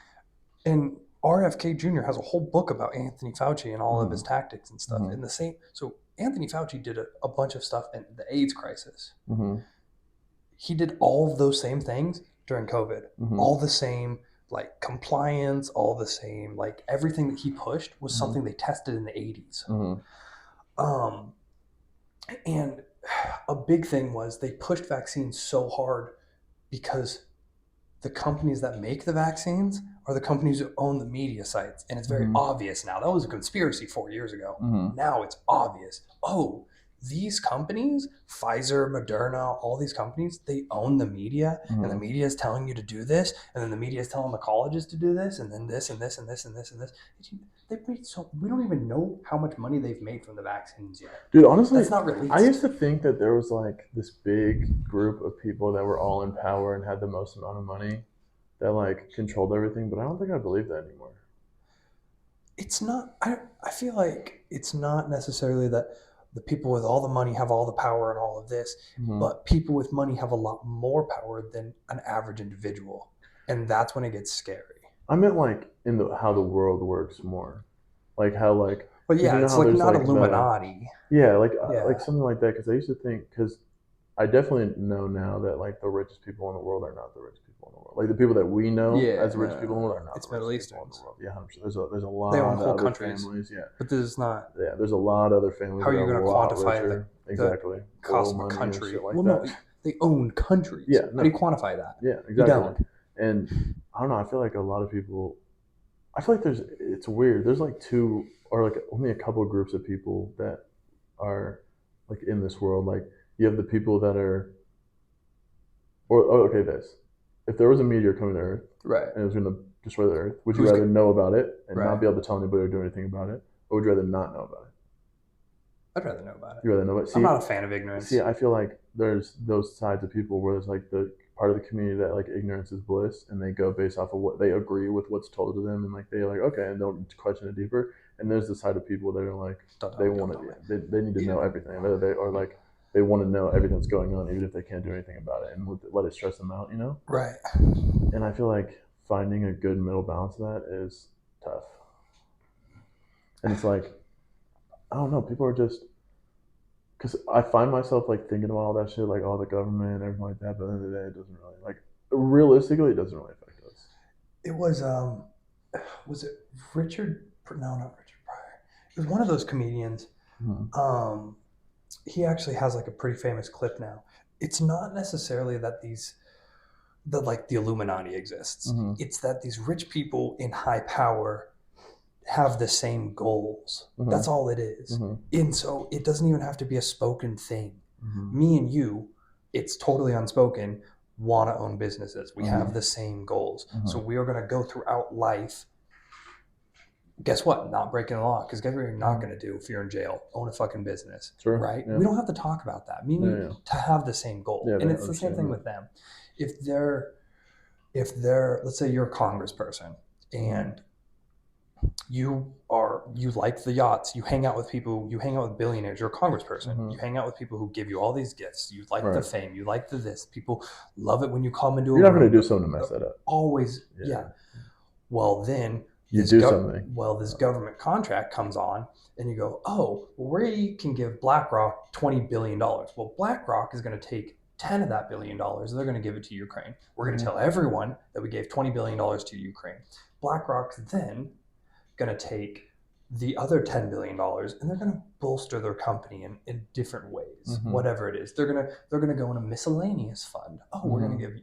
Speaker 1: And RFK Jr. has a whole book about Anthony Fauci and all of his
Speaker 2: Mhm.
Speaker 1: tactics and stuff.
Speaker 2: Mhm.
Speaker 1: And the same, so Anthony Fauci did a bunch of stuff in the AIDS crisis.
Speaker 2: Mhm.
Speaker 1: He did all of those same things during COVID.
Speaker 2: Mhm.
Speaker 1: All the same, like compliance, all the same, like everything that he pushed was
Speaker 2: Mhm.
Speaker 1: something they tested in the 80s.
Speaker 2: Mhm.
Speaker 1: Um, and a big thing was they pushed vaccines so hard because the companies that make the vaccines are the companies who own the media sites. And it's very
Speaker 2: Mhm.
Speaker 1: obvious now. That was a conspiracy 4 years ago.
Speaker 2: Mhm.
Speaker 1: Now it's obvious. Oh, these companies, Pfizer, Moderna, all these companies, they own the media, and the
Speaker 2: Mhm.
Speaker 1: media is telling you to do this, and then the media is telling the colleges to do this, and then this and this and this and this and this. They've made so we don't even know how much money they've made from the vaccines yet.
Speaker 2: Dude, honestly,
Speaker 1: That's not
Speaker 2: I used
Speaker 1: released.
Speaker 2: to think that there was like this big group of people that were all in power and had the most amount of money that like controlled everything, but I don't think I believe that anymore.
Speaker 1: It's not. I feel like it's not necessarily that the people with all the money have all the power and all of this,
Speaker 2: Mhm.
Speaker 1: but people with money have a lot more power than an average individual, and that's when it gets scary.
Speaker 2: I meant like in the how the world works more, like how like
Speaker 1: But
Speaker 2: because
Speaker 1: yeah,
Speaker 2: you know
Speaker 1: it's
Speaker 2: how
Speaker 1: like
Speaker 2: there's
Speaker 1: not
Speaker 2: like the
Speaker 1: Illuminati.
Speaker 2: yeah like
Speaker 1: Yeah,
Speaker 2: something like that. Because I used to think because I definitely know now that like the richest people in the world are not the richest people in the world. Like the people that we know
Speaker 1: yeah.
Speaker 2: as the
Speaker 1: No,
Speaker 2: richest
Speaker 1: no,
Speaker 2: people in the
Speaker 1: no.
Speaker 2: world are not the
Speaker 1: It's Middle
Speaker 2: richest people in the
Speaker 1: Easterns.
Speaker 2: world. Yeah, 100%. There's a
Speaker 1: They own
Speaker 2: lot of
Speaker 1: whole
Speaker 2: other
Speaker 1: countries,
Speaker 2: families. Yeah,
Speaker 1: but this is not.
Speaker 2: yeah. There's a lot of other families
Speaker 1: How
Speaker 2: that
Speaker 1: are
Speaker 2: are
Speaker 1: you
Speaker 2: a
Speaker 1: going to
Speaker 2: lot
Speaker 1: quantify
Speaker 2: richer.
Speaker 1: the
Speaker 2: Exactly, oil
Speaker 1: cost of a
Speaker 2: money and shit
Speaker 1: country?
Speaker 2: like
Speaker 1: Well,
Speaker 2: that.
Speaker 1: no, they own countries.
Speaker 2: Yeah,
Speaker 1: How do you
Speaker 2: no,
Speaker 1: quantify that?
Speaker 2: yeah,
Speaker 1: You
Speaker 2: exactly.
Speaker 1: don't.
Speaker 2: And I don't know. I feel like a lot of people. I feel like it's weird. There's like two or like only a couple of groups of people that are like in this world. Like you have the people that are, or oh, okay, this. If there was a meteor coming to Earth
Speaker 1: Right.
Speaker 2: and it was going to destroy the Earth, would you
Speaker 1: Who's
Speaker 2: rather know about it and not
Speaker 1: right?
Speaker 2: be able to tell anybody or do anything about it, or would you rather not know about it?
Speaker 1: I'd rather know about it.
Speaker 2: You rather know about it.
Speaker 1: I'm
Speaker 2: See,
Speaker 1: not a fan of ignorance.
Speaker 2: I feel like there's those sides of people where there's like the part of the community that like ignorance is bliss, and they go based off of what they agree with what's told to them, and like they like okay, and don't question it deeper. And there's the side of people that are like
Speaker 1: Don't tell
Speaker 2: they
Speaker 1: me.
Speaker 2: want
Speaker 1: Don't
Speaker 2: to,
Speaker 1: tell me.
Speaker 2: yeah, they need to
Speaker 1: Yeah.
Speaker 2: know everything. They are like they want to know everything that's going on, even if they can't do anything about it, and let it stress them out, you know.
Speaker 1: Right.
Speaker 2: And I feel like finding a good middle balance of that is tough. And it's like I don't know, people are just because I find myself like thinking about all that shit, like all the government and everything like that. But at the end of the day, it doesn't really like realistically, it doesn't really affect us.
Speaker 1: It was it Richard? No, not Richard Pryor. It was one of those comedians.
Speaker 2: Mm-hmm.
Speaker 1: Um, he actually has like a pretty famous clip now. It's not necessarily that the Illuminati exists.
Speaker 2: Mm-hmm.
Speaker 1: It's that these rich people in high power have the same goals.
Speaker 2: Mm-hmm.
Speaker 1: That's all it is.
Speaker 2: Mm-hmm.
Speaker 1: And so it doesn't even have to be a spoken thing.
Speaker 2: Mm-hmm.
Speaker 1: Me and you, it's totally unspoken, want to own businesses. We
Speaker 2: Mm-hmm.
Speaker 1: have the same goals.
Speaker 2: Mm-hmm.
Speaker 1: So we are going to go throughout life. Guess what? Not breaking the law. Because guess what you're not going to do if you're in jail? Own a fucking business.
Speaker 2: Sure.
Speaker 1: Right?
Speaker 2: Yeah.
Speaker 1: We don't have to talk about that. Me and you to have the same goal.
Speaker 2: Yeah,
Speaker 1: and it's the same
Speaker 2: understand
Speaker 1: thing
Speaker 2: that.
Speaker 1: with them. If they're let's say you're a congressperson and you like the yachts, you hang out with people, you hang out with billionaires, you're a congressperson,
Speaker 2: Mhm.
Speaker 1: you hang out with people who give you all these gifts, you like the
Speaker 2: Right.
Speaker 1: fame, you like the this, people love it when you come into a
Speaker 2: You're not going
Speaker 1: room.
Speaker 2: to do something to mess that up.
Speaker 1: Always,
Speaker 2: Yeah.
Speaker 1: yeah. Well, then
Speaker 2: You
Speaker 1: this
Speaker 2: do something.
Speaker 1: well, this government contract comes on, and you go, oh, well, we can give BlackRock $20 billion. Well, BlackRock is going to take 10 of that $1 billion, and they're going to give it to Ukraine. We're going to tell everyone that we gave $20 billion to Ukraine. BlackRock's then going to take the other $10 billion and they're going to bolster their company in different ways, whatever it is. They're going to go in a miscellaneous fund. Oh, we're going to give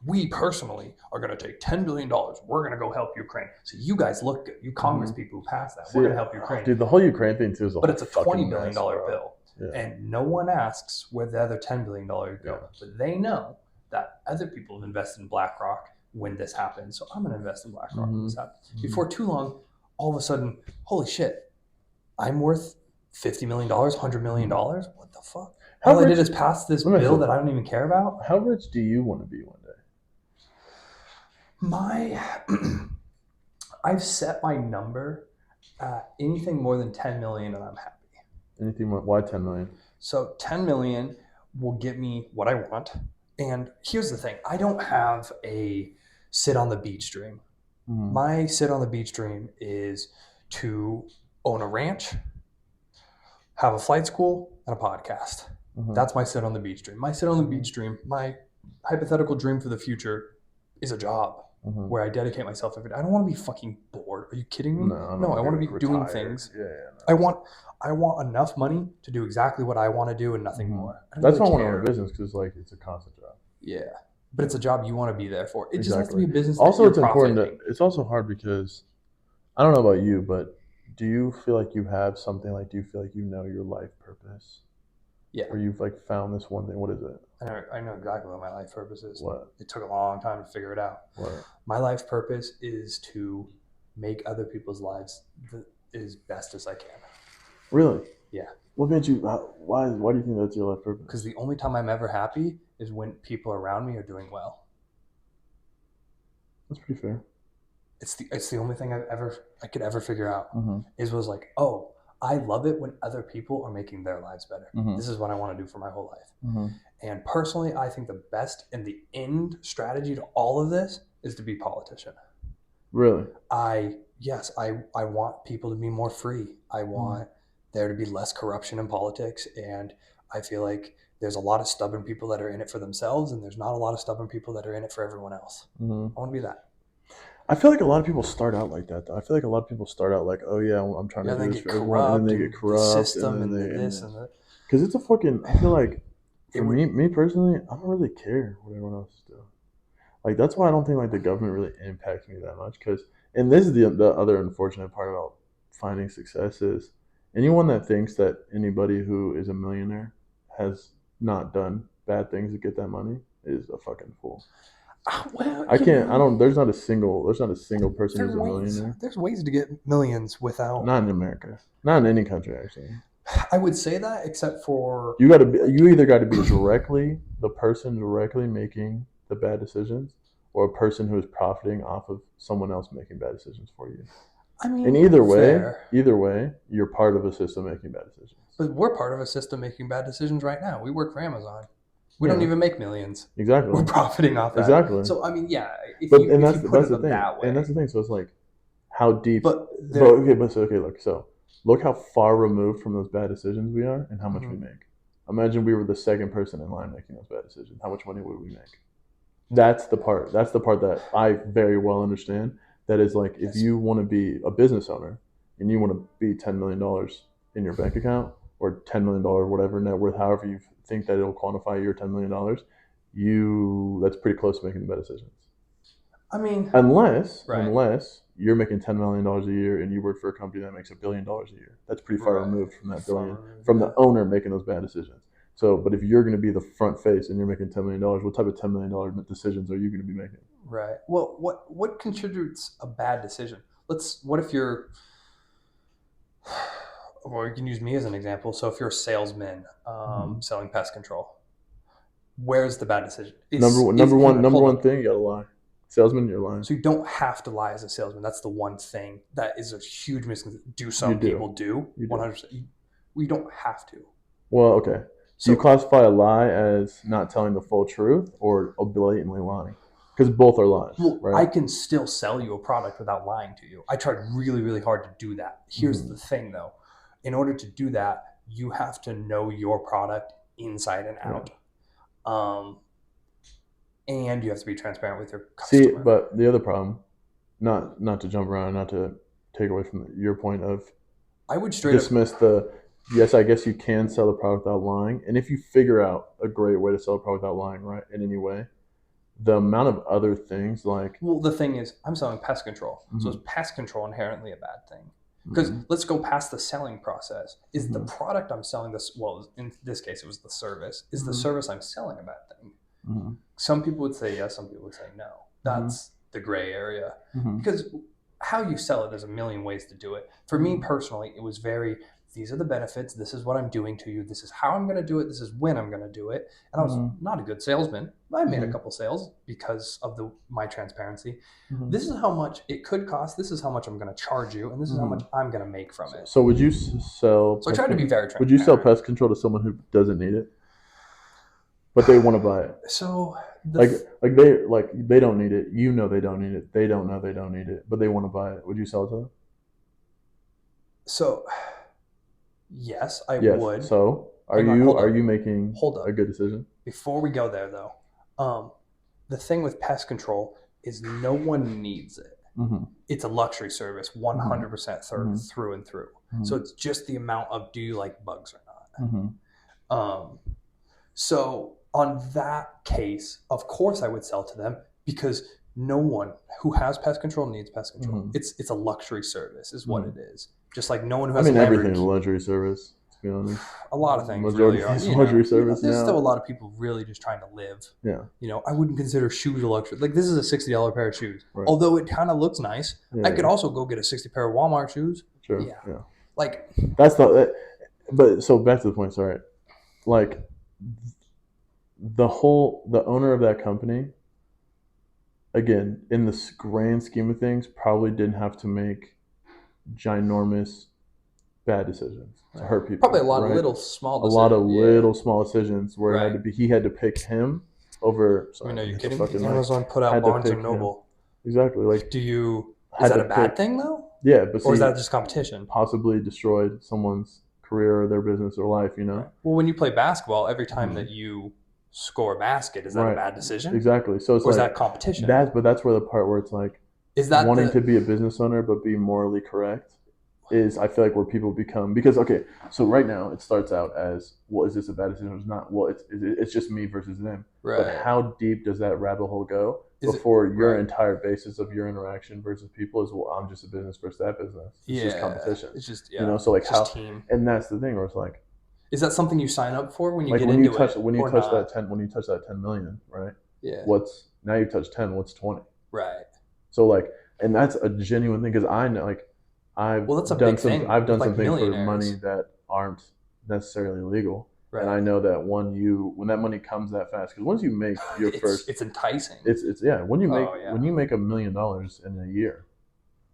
Speaker 1: We personally are gonna take $10 billion. We're gonna go help Ukraine. So you guys look good. You Congress people who passed that.
Speaker 2: See,
Speaker 1: We're gonna help Ukraine.
Speaker 2: Dude, the whole Ukraine thing too is a
Speaker 1: But
Speaker 2: whole
Speaker 1: it's a
Speaker 2: fucking
Speaker 1: $20 billion
Speaker 2: mess,
Speaker 1: bill.
Speaker 2: Yeah.
Speaker 1: And no one asks where the other $10 billion go.
Speaker 2: Yeah.
Speaker 1: But they know that other people have invested in BlackRock when this happened. So I'm going to invest in BlackRock when this happens. Before too long, all of a sudden, holy shit, I'm worth $50 million, $100 million? What the fuck? All I did is pass this bill that I don't even care about?
Speaker 2: How rich do you want to be one day?
Speaker 1: I've set my number at anything more than 10 million and I'm happy.
Speaker 2: Anything more? Why 10 million?
Speaker 1: So 10 million will get me what I want. And here's the thing. I don't have a sit on the beach dream. My sit on the beach dream is to own a ranch, have a flight school, and a podcast. That's my sit on the beach dream. My sit on the beach dream, my hypothetical dream for the future is a job where I dedicate myself every day. I don't want to be fucking bored. Are you kidding me? No, I want to be doing things.
Speaker 2: Yeah,
Speaker 1: I want enough money to do exactly what I want to do and nothing more.
Speaker 2: That's why I want to own a business, because like it's a constant job.
Speaker 1: Yeah, but it's a job you want to be there for. It just has to be a business.
Speaker 2: Also, it's important. It's also hard because I don't know about you, but do you feel like you have something? Like, do you feel like you know your life purpose?
Speaker 1: Yeah.
Speaker 2: Or you've like found this one thing. What is it?
Speaker 1: I know exactly what my life purpose is.
Speaker 2: What?
Speaker 1: It took a long time to figure it out.
Speaker 2: What?
Speaker 1: My life purpose is to make other people's lives as best as I can.
Speaker 2: Really?
Speaker 1: Yeah.
Speaker 2: What made you? Why do you think that's your life purpose?
Speaker 1: Because the only time I'm ever happy is when people around me are doing well.
Speaker 2: That's pretty fair.
Speaker 1: It's the only thing I could ever figure out. Was like, oh, I love it when other people are making their lives better. This is what I want to do for my whole life. And personally, I think the best and the end strategy to all of this is to be a politician.
Speaker 2: Really?
Speaker 1: I want people to be more free. I want there to be less corruption in politics. And I feel like there's a lot of stubborn people that are in it for themselves, and there's not a lot of stubborn people that are in it for everyone else. I want to be that.
Speaker 2: I feel like a lot of people start out like that, though. I feel like a lot of people start out like, oh yeah, I'm trying to do this for everyone, and then they get corrupt,
Speaker 1: the system, and this and that.
Speaker 2: Because it's a fucking. I feel like for me personally, I don't really care what everyone else is doing. Like that's why I don't think like the government really impacts me that much. Because and this is the other unfortunate part about finding success is anyone that thinks that anybody who is a millionaire has not done bad things to get that money is a fucking fool.
Speaker 1: Well,
Speaker 2: I can't. I don't. There's not a single person who's a millionaire.
Speaker 1: There's ways to get millions without.
Speaker 2: Not in America. Not in any country, actually.
Speaker 1: I would say that, except for
Speaker 2: you got to be. You either got to be directly the person directly making the bad decisions, or a person who is profiting off of someone else making bad decisions for you.
Speaker 1: I mean,
Speaker 2: and either way, you're part of a system making bad decisions.
Speaker 1: But we're part of a system making bad decisions right now. We work for Amazon. We don't even make millions.
Speaker 2: Exactly.
Speaker 1: We're profiting off that.
Speaker 2: Exactly.
Speaker 1: So, I mean, yeah.
Speaker 2: That's the thing. And that's the thing. So it's like, how deep. Look how far removed from those bad decisions we are and how much we make. Imagine we were the second person in line making those bad decisions. How much money would we make? That's the part that I very well understand. That is like, if you want to be a business owner and you want to be $10 million in your bank account or $10 million, whatever net worth, however you think that it'll quantify your $10 million, that's pretty close to making the bad decisions.
Speaker 1: I mean,
Speaker 2: unless you're making $10 million a year and you work for a company that makes $1 billion a year, that's pretty far removed from that billion, from the owner making those bad decisions. So, but if you're going to be the front face and you're making $10 million, what type of $10 million decisions are you going to be making?
Speaker 1: Right. Well, what contributes a bad decision? What if you're, well, you can use me as an example. So if you're a salesman selling pest control, where's the bad decision?
Speaker 2: Number one thing, you got to lie. Salesman, you're lying.
Speaker 1: So you don't have to lie as a salesman. That's the one thing that is a huge misconception. Some people do. 100%. We don't have to.
Speaker 2: Well, okay. So you classify a lie as not telling the full truth or blatantly lying? Because both are lies, right?
Speaker 1: I can still sell you a product without lying to you. I tried really, really hard to do that. Here's the thing, though. In order to do that, you have to know your product inside and out. And you have to be transparent with your customer.
Speaker 2: See, but the other problem, not to jump around, not to take away from your point of,
Speaker 1: I would
Speaker 2: dismiss yes, I guess you can sell a product without lying. And if you figure out a great way to sell a product without lying, right, in any way, the amount of other things like.
Speaker 1: Well, the thing is, I'm selling pest control. So is pest control inherently a bad thing? Because let's go past the selling process. Is the product I'm selling this? Well, in this case, it was the service. Is the service I'm selling a bad thing? Some people would say yes. Some people would say no. That's the gray area. Because how you sell it, there's a million ways to do it. For me personally, it was very, these are the benefits. This is what I'm doing to you. This is how I'm going to do it. This is when I'm going to do it. And I was not a good salesman. I made a couple sales because of my transparency. This is how much it could cost. This is how much I'm going to charge you. And this is how much I'm going to make from it.
Speaker 2: So would you sell?
Speaker 1: So I try to be very transparent.
Speaker 2: Would you sell pest control to someone who doesn't need it, but they want to buy it?
Speaker 1: So
Speaker 2: they don't need it. You know they don't need it. They don't know they don't need it, but they want to buy it. Would you sell it to them?
Speaker 1: So yes, I would.
Speaker 2: So are you making a good decision?
Speaker 1: Before we go there though, the thing with pest control is no one needs it. It's a luxury service, 100% through and through. So it's just the amount of, do you like bugs or not? So on that case, of course I would sell to them, because no one who has pest control needs pest control. It's a luxury service is what it is. Just like no one who has
Speaker 2: everything's a luxury service, to be honest.
Speaker 1: A lot of things
Speaker 2: Majority
Speaker 1: really are.
Speaker 2: Luxury service
Speaker 1: there's
Speaker 2: now.
Speaker 1: Still a lot of people really just trying to live.
Speaker 2: Yeah.
Speaker 1: I wouldn't consider shoes a luxury. Like, this is a $60 pair of shoes. Right. Although it kind of looks nice. I could also go get a $60 pair of Walmart shoes.
Speaker 2: Sure.
Speaker 1: Yeah. Like,
Speaker 2: that's not. But so back to the point. Sorry. Like, the owner of that company, again, in the grand scheme of things, probably didn't have to make ginormous bad decisions to hurt people.
Speaker 1: Probably a lot of little small decisions.
Speaker 2: A lot of little small decisions where he had to pick him over.
Speaker 1: Sorry, are you kidding me? Amazon put out Barnes and Noble.
Speaker 2: Exactly. Like,
Speaker 1: is that a bad thing though?
Speaker 2: Yeah, but
Speaker 1: or is that just competition?
Speaker 2: Possibly destroyed someone's career or their business or life.
Speaker 1: Right. Well, when you play basketball, every time that you score a basket, is that a bad decision?
Speaker 2: Exactly. So it's
Speaker 1: or is that competition?
Speaker 2: But that's where the part where it's like,
Speaker 1: is that
Speaker 2: wanting to be a business owner but be morally correct is, I feel like, where people become, because so right now it starts out as, well, is this a bad decision or is not? Well, it's just me versus them. Right. But how deep does that rabbit hole go before your entire basis of your interaction versus people is, well, I'm just a business versus that business. It's just competition. It's just so like how team. And that's the thing where it's like,
Speaker 1: is that something you sign up for when you get
Speaker 2: into
Speaker 1: it?
Speaker 2: When you touch that 10 million, right?
Speaker 1: Yeah.
Speaker 2: Now you've touched 10, what's 20?
Speaker 1: Right.
Speaker 2: So like, and that's a genuine thing, because I know, like, I've done some things for money that aren't necessarily legal. Right. And I know that when that money comes that fast, because once you make your first,
Speaker 1: it's enticing.
Speaker 2: It's when you make $1 million in a year,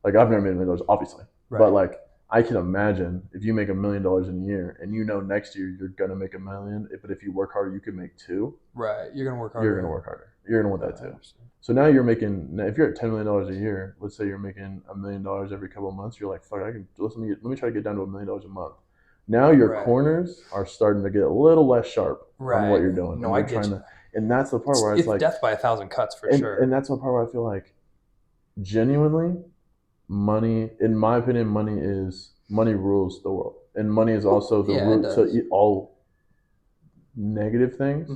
Speaker 2: like, I've never made $1 million, obviously, but like, I can imagine if you make $1 million in a year and next year you're gonna make $1 million, but if you work harder you could make $2 million.
Speaker 1: Right. You're gonna work harder.
Speaker 2: You're gonna want that too. So now if you're at $10 million a year, let's say you're making $1 million every couple of months, you're like, fuck, let me try to get down to $1 million a month. Now your corners are starting to get a little less sharp on what you're doing.
Speaker 1: No, I get you.
Speaker 2: And that's the part where it's like
Speaker 1: death by 1,000 cuts for sure.
Speaker 2: And that's the part where I feel like, genuinely, money, in my opinion, money rules the world, and money is also the root to all negative things,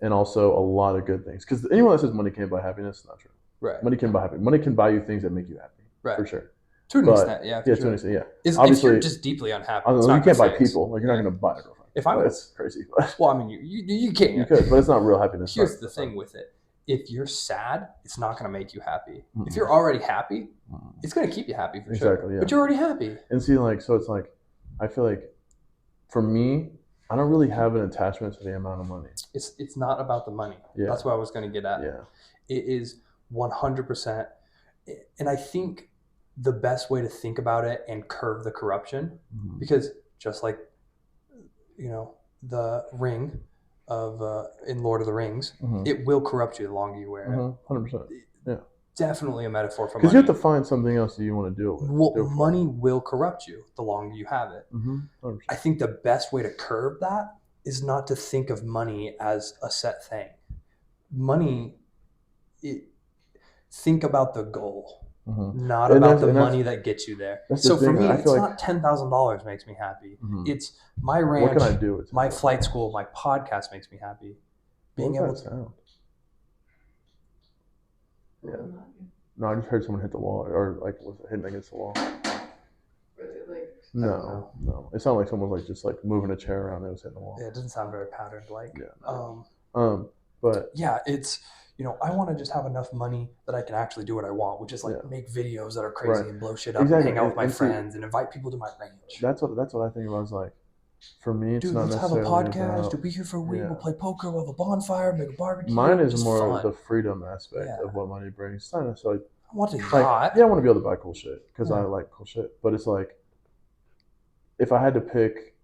Speaker 2: and also a lot of good things. Because anyone that says money can't buy happiness is not true. Right. Money can buy happiness. Money can buy you things that make you happy. Right. For sure.
Speaker 1: To an extent, yeah.
Speaker 2: To an extent, yeah.
Speaker 1: Obviously, if you're just deeply unhappy,
Speaker 2: you can't buy people. Like, you're not going to buy a girlfriend.
Speaker 1: That's
Speaker 2: crazy.
Speaker 1: Well, I mean, you can't.
Speaker 2: You could, but it's not real happiness.
Speaker 1: Here's the thing with it. If you're sad, it's not going to make you happy. If you're already happy, it's going to keep you happy for sure. Exactly, yeah. But you're already happy.
Speaker 2: And see, like, so it's like, I feel like, for me, I don't really have an attachment to the amount of money.
Speaker 1: It's not about the money. Yeah. That's what I was going to get at.
Speaker 2: Yeah.
Speaker 1: It is 100%. And I think the best way to think about it and curb the corruption, because just like, the ring of in Lord of the Rings, it will corrupt you the longer you wear it.
Speaker 2: 100%. Yeah.
Speaker 1: Definitely a metaphor for money.
Speaker 2: Because you have to find something else that you want to do with.
Speaker 1: Well, money will corrupt you the longer you have it.
Speaker 2: 100%.
Speaker 1: I think the best way to curb that is not to think of money as a set thing. Money, think about the goal. Not about the money that gets you there. So for me, it's not $10,000 makes me happy. It's my ranch,
Speaker 2: what can I do with
Speaker 1: my flight school, my podcast makes me happy. Being able to.
Speaker 2: Yeah.
Speaker 3: Well, not you.
Speaker 2: No, I just heard someone hit the wall, or like was it hitting against the wall?
Speaker 3: Was it like?
Speaker 2: No, no. It sounded like someone was like just like moving a chair around and it was hitting the wall.
Speaker 1: Yeah, it doesn't sound very patterned like.
Speaker 2: Yeah. But
Speaker 1: yeah, it's, I want to just have enough money that I can actually do what I want, which is like
Speaker 2: Yeah.
Speaker 1: make videos that are crazy
Speaker 2: Right.
Speaker 1: and blow shit up
Speaker 2: Exactly.
Speaker 1: and hang out with my
Speaker 2: And see,
Speaker 1: friends and invite people to my ranch.
Speaker 2: that's what I think about. Is like, for me, it's
Speaker 1: Dude,
Speaker 2: not
Speaker 1: let's have a
Speaker 2: necessarily
Speaker 1: podcast.
Speaker 2: about.
Speaker 1: We'll be here for a week.
Speaker 2: Yeah.
Speaker 1: We'll play poker. We'll have a bonfire. Make a barbecue.
Speaker 2: Mine is
Speaker 1: just
Speaker 2: more
Speaker 1: fun.
Speaker 2: the freedom aspect
Speaker 1: Yeah.
Speaker 2: of what money brings. It's not necessarily
Speaker 1: I want to
Speaker 2: like,
Speaker 1: yacht.
Speaker 2: yeah, I want to be able to buy cool shit because
Speaker 1: Yeah.
Speaker 2: I like cool shit. But it's like, if I had to pick,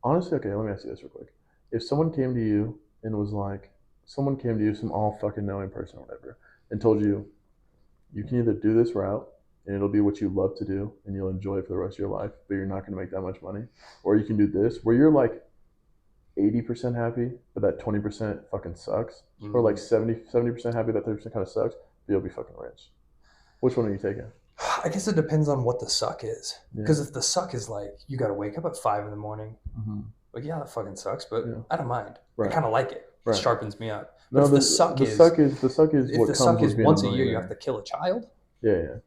Speaker 2: honestly, okay, let me ask you this real quick. If someone came to you and was like, some all fucking knowing person or whatever, and told you, you can either do this route and it'll be what you love to do and you'll enjoy it for the rest of your life, but you're not going to make that much money, or you can do this where you're like 80% happy, but that 20% fucking sucks, or like 70% happy, that 30% kind of sucks, but you'll be fucking rich. Which one are you taking?
Speaker 1: I guess it depends on what the suck is.
Speaker 2: Yeah.
Speaker 1: Because if the suck is like, you got to wake up at 5 a.m,
Speaker 2: Mm-hmm.
Speaker 1: like, yeah, that fucking sucks, but
Speaker 2: Yeah.
Speaker 1: I don't mind.
Speaker 2: Right.
Speaker 1: I kind of like it.
Speaker 2: Right.
Speaker 1: It sharpens me up. But
Speaker 2: No,
Speaker 1: if
Speaker 2: the suck is what comes with being
Speaker 1: once
Speaker 2: a
Speaker 1: a year you
Speaker 2: millionaire.
Speaker 1: have to kill a child,
Speaker 2: Yeah.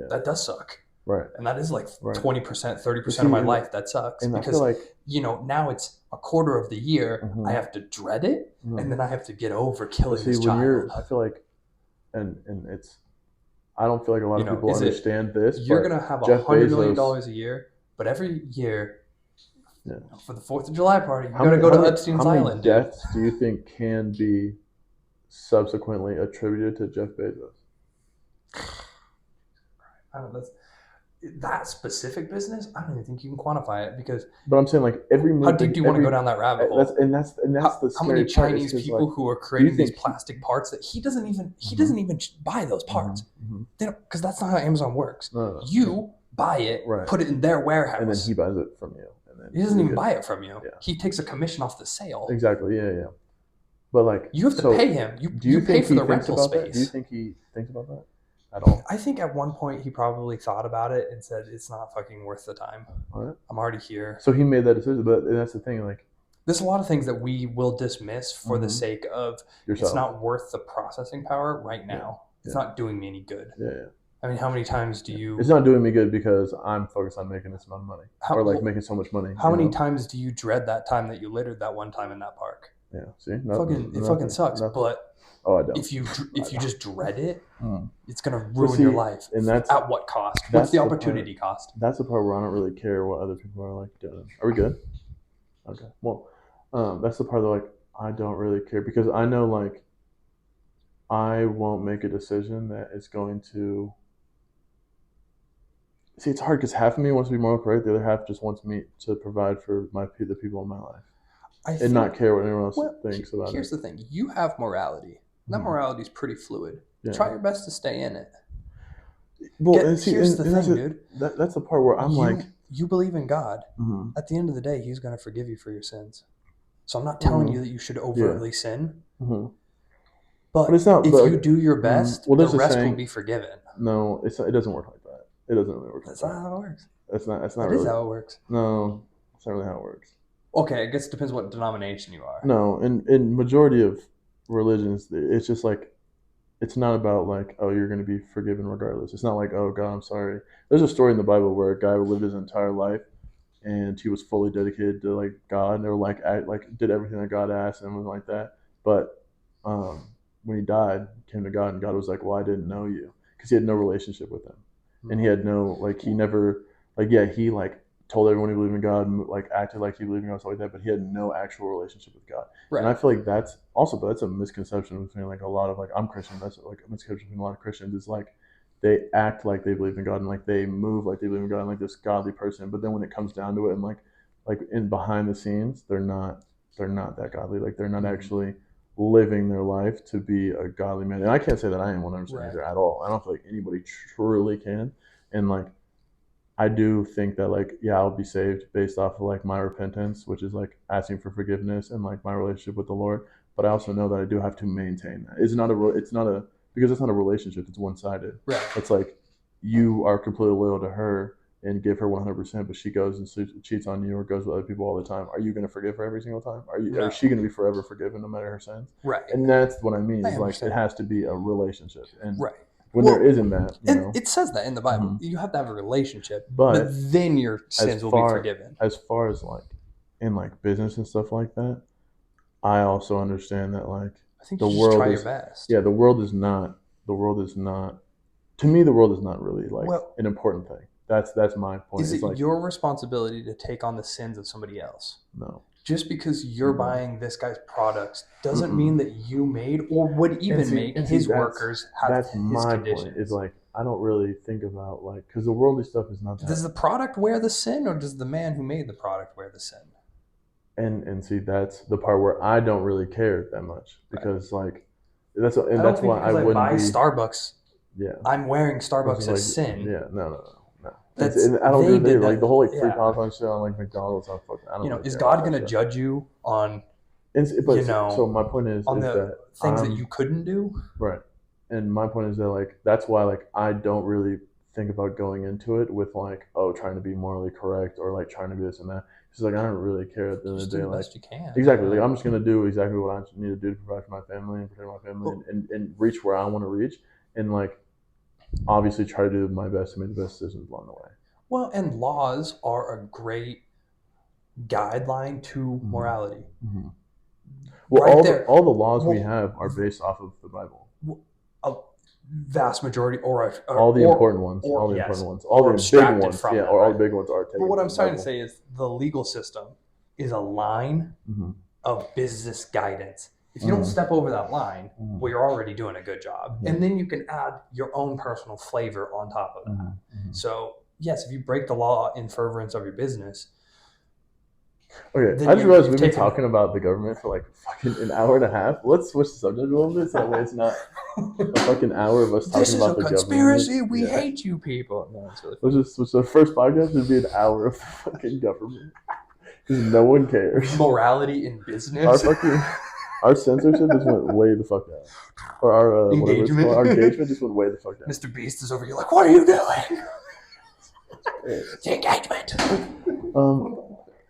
Speaker 1: that does suck.
Speaker 2: Right.
Speaker 1: And that is like
Speaker 2: Right.
Speaker 1: 20%, 30% of my life that sucks.
Speaker 2: And
Speaker 1: because,
Speaker 2: I feel like,
Speaker 1: now it's a quarter of the year.
Speaker 2: Mhm.
Speaker 1: I have to dread it,
Speaker 2: Mhm.
Speaker 1: and then I have to get over killing this
Speaker 2: when
Speaker 1: child.
Speaker 2: I feel like, and it's, I don't feel like a lot of people
Speaker 1: is it-
Speaker 2: understand this.
Speaker 1: You're
Speaker 2: but
Speaker 1: going to have
Speaker 2: Jeff
Speaker 1: $100 million
Speaker 2: Bezos-
Speaker 1: a year, but every year,
Speaker 2: Yeah.
Speaker 1: for the 4th of July party, you
Speaker 2: How
Speaker 1: got to
Speaker 2: many-
Speaker 1: go
Speaker 2: how
Speaker 1: to
Speaker 2: many-
Speaker 1: Epstein's
Speaker 2: How many
Speaker 1: Island, dude.
Speaker 2: deaths do you think can be subsequently attributed to Jeff Bezos?
Speaker 1: I don't know. That specific business, I don't even think you can quantify it because
Speaker 2: But I'm saying like every move.
Speaker 1: how deep do you want to go down that rabbit hole?
Speaker 2: That's the
Speaker 1: How many
Speaker 2: scary part, is
Speaker 1: Chinese
Speaker 2: 'cause,
Speaker 1: people
Speaker 2: like,
Speaker 1: who are creating these
Speaker 2: think-
Speaker 1: plastic parts that he doesn't even buy those parts.
Speaker 2: Mhm.
Speaker 1: Because that's not how Amazon works.
Speaker 2: No.
Speaker 1: You buy it,
Speaker 2: Right.
Speaker 1: put it in their warehouse,
Speaker 2: And then he buys it from you. And then
Speaker 1: he doesn't even buy it from you.
Speaker 2: Yeah.
Speaker 1: He takes a commission off the sale.
Speaker 2: Exactly. Yeah. But like,
Speaker 1: You have to pay him.
Speaker 2: Do you
Speaker 1: pay
Speaker 2: think
Speaker 1: for
Speaker 2: he
Speaker 1: the
Speaker 2: thinks
Speaker 1: rental
Speaker 2: about that?
Speaker 1: space.
Speaker 2: Do you think he thinks about that at all?
Speaker 1: I think at one point he probably thought about it and said, "It's not fucking worth the time.
Speaker 2: What?
Speaker 1: I'm already here."
Speaker 2: So he made that decision, but that's the thing. Like,
Speaker 1: there's a lot of things that we will dismiss for the sake of
Speaker 2: yourself.
Speaker 1: it's not worth the processing power right now. It's not doing me any good.
Speaker 2: Yeah.
Speaker 1: I mean, how many times do you?
Speaker 2: It's not doing me good because I'm focused on making this amount of money, or like
Speaker 1: well,
Speaker 2: making so much money.
Speaker 1: How many times do you dread that time that you littered that one time in that park?
Speaker 2: Yeah. See,
Speaker 1: It fucking sucks.
Speaker 2: Nothing.
Speaker 1: But
Speaker 2: I don't.
Speaker 1: if you just dread it,
Speaker 2: Mm.
Speaker 1: it's gonna ruin your life.
Speaker 2: And that's
Speaker 1: at what cost?
Speaker 2: that's
Speaker 1: What's the
Speaker 2: the
Speaker 1: opportunity cost?
Speaker 2: That's the part where I don't really care what other people are like doing. Are we good? Okay. Well, that's the part that like I don't really care because I know like I won't make a decision that is going to. See, it's hard because half of me wants to be moral correct, the other half just wants me to provide for the people in my life and not care what anyone else thinks about it.
Speaker 1: Here's the thing: you have morality. That morality is pretty fluid.
Speaker 2: Yeah.
Speaker 1: Try your best to stay in it.
Speaker 2: Well,
Speaker 1: here's the thing, dude.
Speaker 2: That's the part where I'm like,
Speaker 1: you believe in God.
Speaker 2: mm-hmm.
Speaker 1: At the end of the day, He's going to forgive you for your sins. So I'm not telling you that you should overtly sin.
Speaker 2: Mm-hmm.
Speaker 1: But
Speaker 2: it's not,
Speaker 1: if you do your best, the rest will be forgiven.
Speaker 2: No, it doesn't work like that. It doesn't really work.
Speaker 1: That's
Speaker 2: like
Speaker 1: not
Speaker 2: that.
Speaker 1: how it works.
Speaker 2: That's not
Speaker 1: That
Speaker 2: really
Speaker 1: is how it works.
Speaker 2: No, that's not really how it works.
Speaker 1: Okay, I guess it depends what denomination you are.
Speaker 2: No, in majority of religions, it's just like, it's not about like, oh, you're going to be forgiven regardless. It's not like, oh, God, I'm sorry. There's a story in the Bible where a guy lived his entire life and he was fully dedicated to like God, and they were like did everything that God asked and was like that. But when he died, he came to God, and God was like, well, I didn't know you, because he had no relationship with him. And he had no, like, he never, like, yeah, he, like, told everyone he believed in God and, like, acted like he believed in God, stuff like that, but he had no actual relationship with God.
Speaker 1: Right.
Speaker 2: And I feel like that's a misconception between, like, a lot of, like, I'm Christian, that's, like, a misconception between a lot of Christians. It's, like, they act like they believe in God and, like, they move like they believe in God and, like, this godly person, but then when it comes down to it and, like in behind the scenes, they're not that godly. Like, they're not actually living their life to be a godly man. And I can't say that I am 100% either at all. I don't feel like anybody truly can. And like, I do think that like, yeah, I'll be saved based off of like my repentance, which is like asking for forgiveness and like my relationship with the Lord. But I also know that I do have to maintain that. It's not because it's not a relationship. It's one-sided.
Speaker 1: Right.
Speaker 2: It's like you are completely loyal to her, and give her 100%, but she goes and cheats on you or goes with other people all the time, are you going to forgive her every single time? Or is she going to be forever forgiven no matter her sins?
Speaker 1: Right.
Speaker 2: And that's what I mean.
Speaker 1: I
Speaker 2: Is like
Speaker 1: understand.
Speaker 2: it has to be a relationship, and
Speaker 1: Right.
Speaker 2: when
Speaker 1: Well,
Speaker 2: there isn't that, you know.
Speaker 1: It says that in the Bible. You have to have a relationship,
Speaker 2: But
Speaker 1: then your sins will be forgiven.
Speaker 2: As far as like in like business and stuff like that, I also understand that like
Speaker 1: I think
Speaker 2: the
Speaker 1: you just
Speaker 2: world
Speaker 1: try
Speaker 2: is
Speaker 1: your best.
Speaker 2: yeah, the world is not to me the world is not really like
Speaker 1: Well,
Speaker 2: an important thing. That's my point.
Speaker 1: Is
Speaker 2: It's
Speaker 1: it
Speaker 2: like
Speaker 1: your responsibility to take on the sins of somebody else?
Speaker 2: no.
Speaker 1: Just because you're
Speaker 2: Mhm.
Speaker 1: buying this guy's products doesn't
Speaker 2: Mm-mm.
Speaker 1: mean that you made or would even make his workers have
Speaker 2: that's
Speaker 1: his
Speaker 2: my
Speaker 1: conditions.
Speaker 2: point. Is like I don't really think about like because the worldly stuff is not that.
Speaker 1: Does the product wear the sin, or does the man who made the product wear the sin?
Speaker 2: And see that's the part where I don't really care that much because like that's
Speaker 1: I don't
Speaker 2: that's
Speaker 1: think
Speaker 2: why I
Speaker 1: because I
Speaker 2: wouldn't
Speaker 1: buy
Speaker 2: be
Speaker 1: Starbucks,
Speaker 2: yeah.
Speaker 1: I'm wearing
Speaker 2: This
Speaker 1: Starbucks
Speaker 2: is
Speaker 1: as
Speaker 2: like
Speaker 1: sin.
Speaker 2: yeah no.
Speaker 1: That's
Speaker 2: And I don't
Speaker 1: they
Speaker 2: do
Speaker 1: did
Speaker 2: that. Like
Speaker 1: that.
Speaker 2: the whole like free
Speaker 1: Yeah.
Speaker 2: Popeye shit on like McDonald's. I don't really
Speaker 1: Is
Speaker 2: care
Speaker 1: God
Speaker 2: about
Speaker 1: going
Speaker 2: that
Speaker 1: to
Speaker 2: shit.
Speaker 1: judge you on
Speaker 2: But so my point is
Speaker 1: on the
Speaker 2: that
Speaker 1: things that you couldn't do?
Speaker 2: right, and my point is that like that's why like I don't really think about going into it with like trying to be morally correct or like trying to be this and that. It's like I don't really care at the end of
Speaker 1: Just
Speaker 2: the
Speaker 1: do
Speaker 2: day.
Speaker 1: the
Speaker 2: Like
Speaker 1: best you can.
Speaker 2: exactly, like I'm just gonna do exactly what I need to do to provide for my family and protect my family
Speaker 1: Well,
Speaker 2: and reach where I want to reach and like obviously try to do my best to make the best decisions along the way.
Speaker 1: Well, and laws are a great guideline to morality.
Speaker 2: Mm-hmm. Well,
Speaker 1: Right
Speaker 2: all the laws we have are based off of the Bible.
Speaker 1: A vast majority,
Speaker 2: All the important ones, all the big ones,
Speaker 1: from
Speaker 2: yeah,
Speaker 1: them,
Speaker 2: or all
Speaker 1: right?
Speaker 2: the big ones are taken.
Speaker 1: But what
Speaker 2: from
Speaker 1: I'm
Speaker 2: the
Speaker 1: trying to
Speaker 2: Bible.
Speaker 1: say is the legal system is a line of business guidance. If you don't step over that line, well, you're already doing a good job. And then you can add your own personal flavor on top of that. So, yes, if you break the law in furtherance of your business.
Speaker 2: Okay, I just realized we've been talking about the government for like fucking an hour and a half. Let's switch the subject a little bit so that way it's not a fucking hour of us talking about the
Speaker 1: conspiracy.
Speaker 2: government.
Speaker 1: We hate you people. No, it's really
Speaker 2: funny. Let's just switch the first podcast would be an hour of the fucking government because no one cares.
Speaker 1: Morality in business.
Speaker 2: Our censorship just went way the fuck down. Or our
Speaker 1: engagement.
Speaker 2: Our engagement just went way the fuck down.
Speaker 1: Mr. Beast is over here like, what are you doing? The engagement.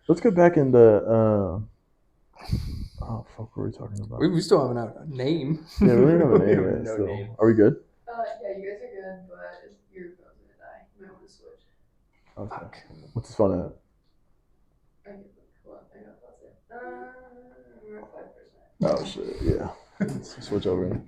Speaker 2: Let's get back into. Oh fuck! What were we talking about?
Speaker 1: We still haven't have a name.
Speaker 2: Yeah, we don't have a name
Speaker 1: We have
Speaker 2: yet.
Speaker 1: no
Speaker 2: So.
Speaker 1: name.
Speaker 2: Are we good?
Speaker 3: Yeah, you guys are good, but your phone's gonna die. You might want to switch.
Speaker 2: Okay.
Speaker 1: Fuck.
Speaker 2: What's this phone at?
Speaker 3: Okay, hold on. I gotta pause it. We're at 5%.
Speaker 2: Oh shit! Yeah. Let's switch over.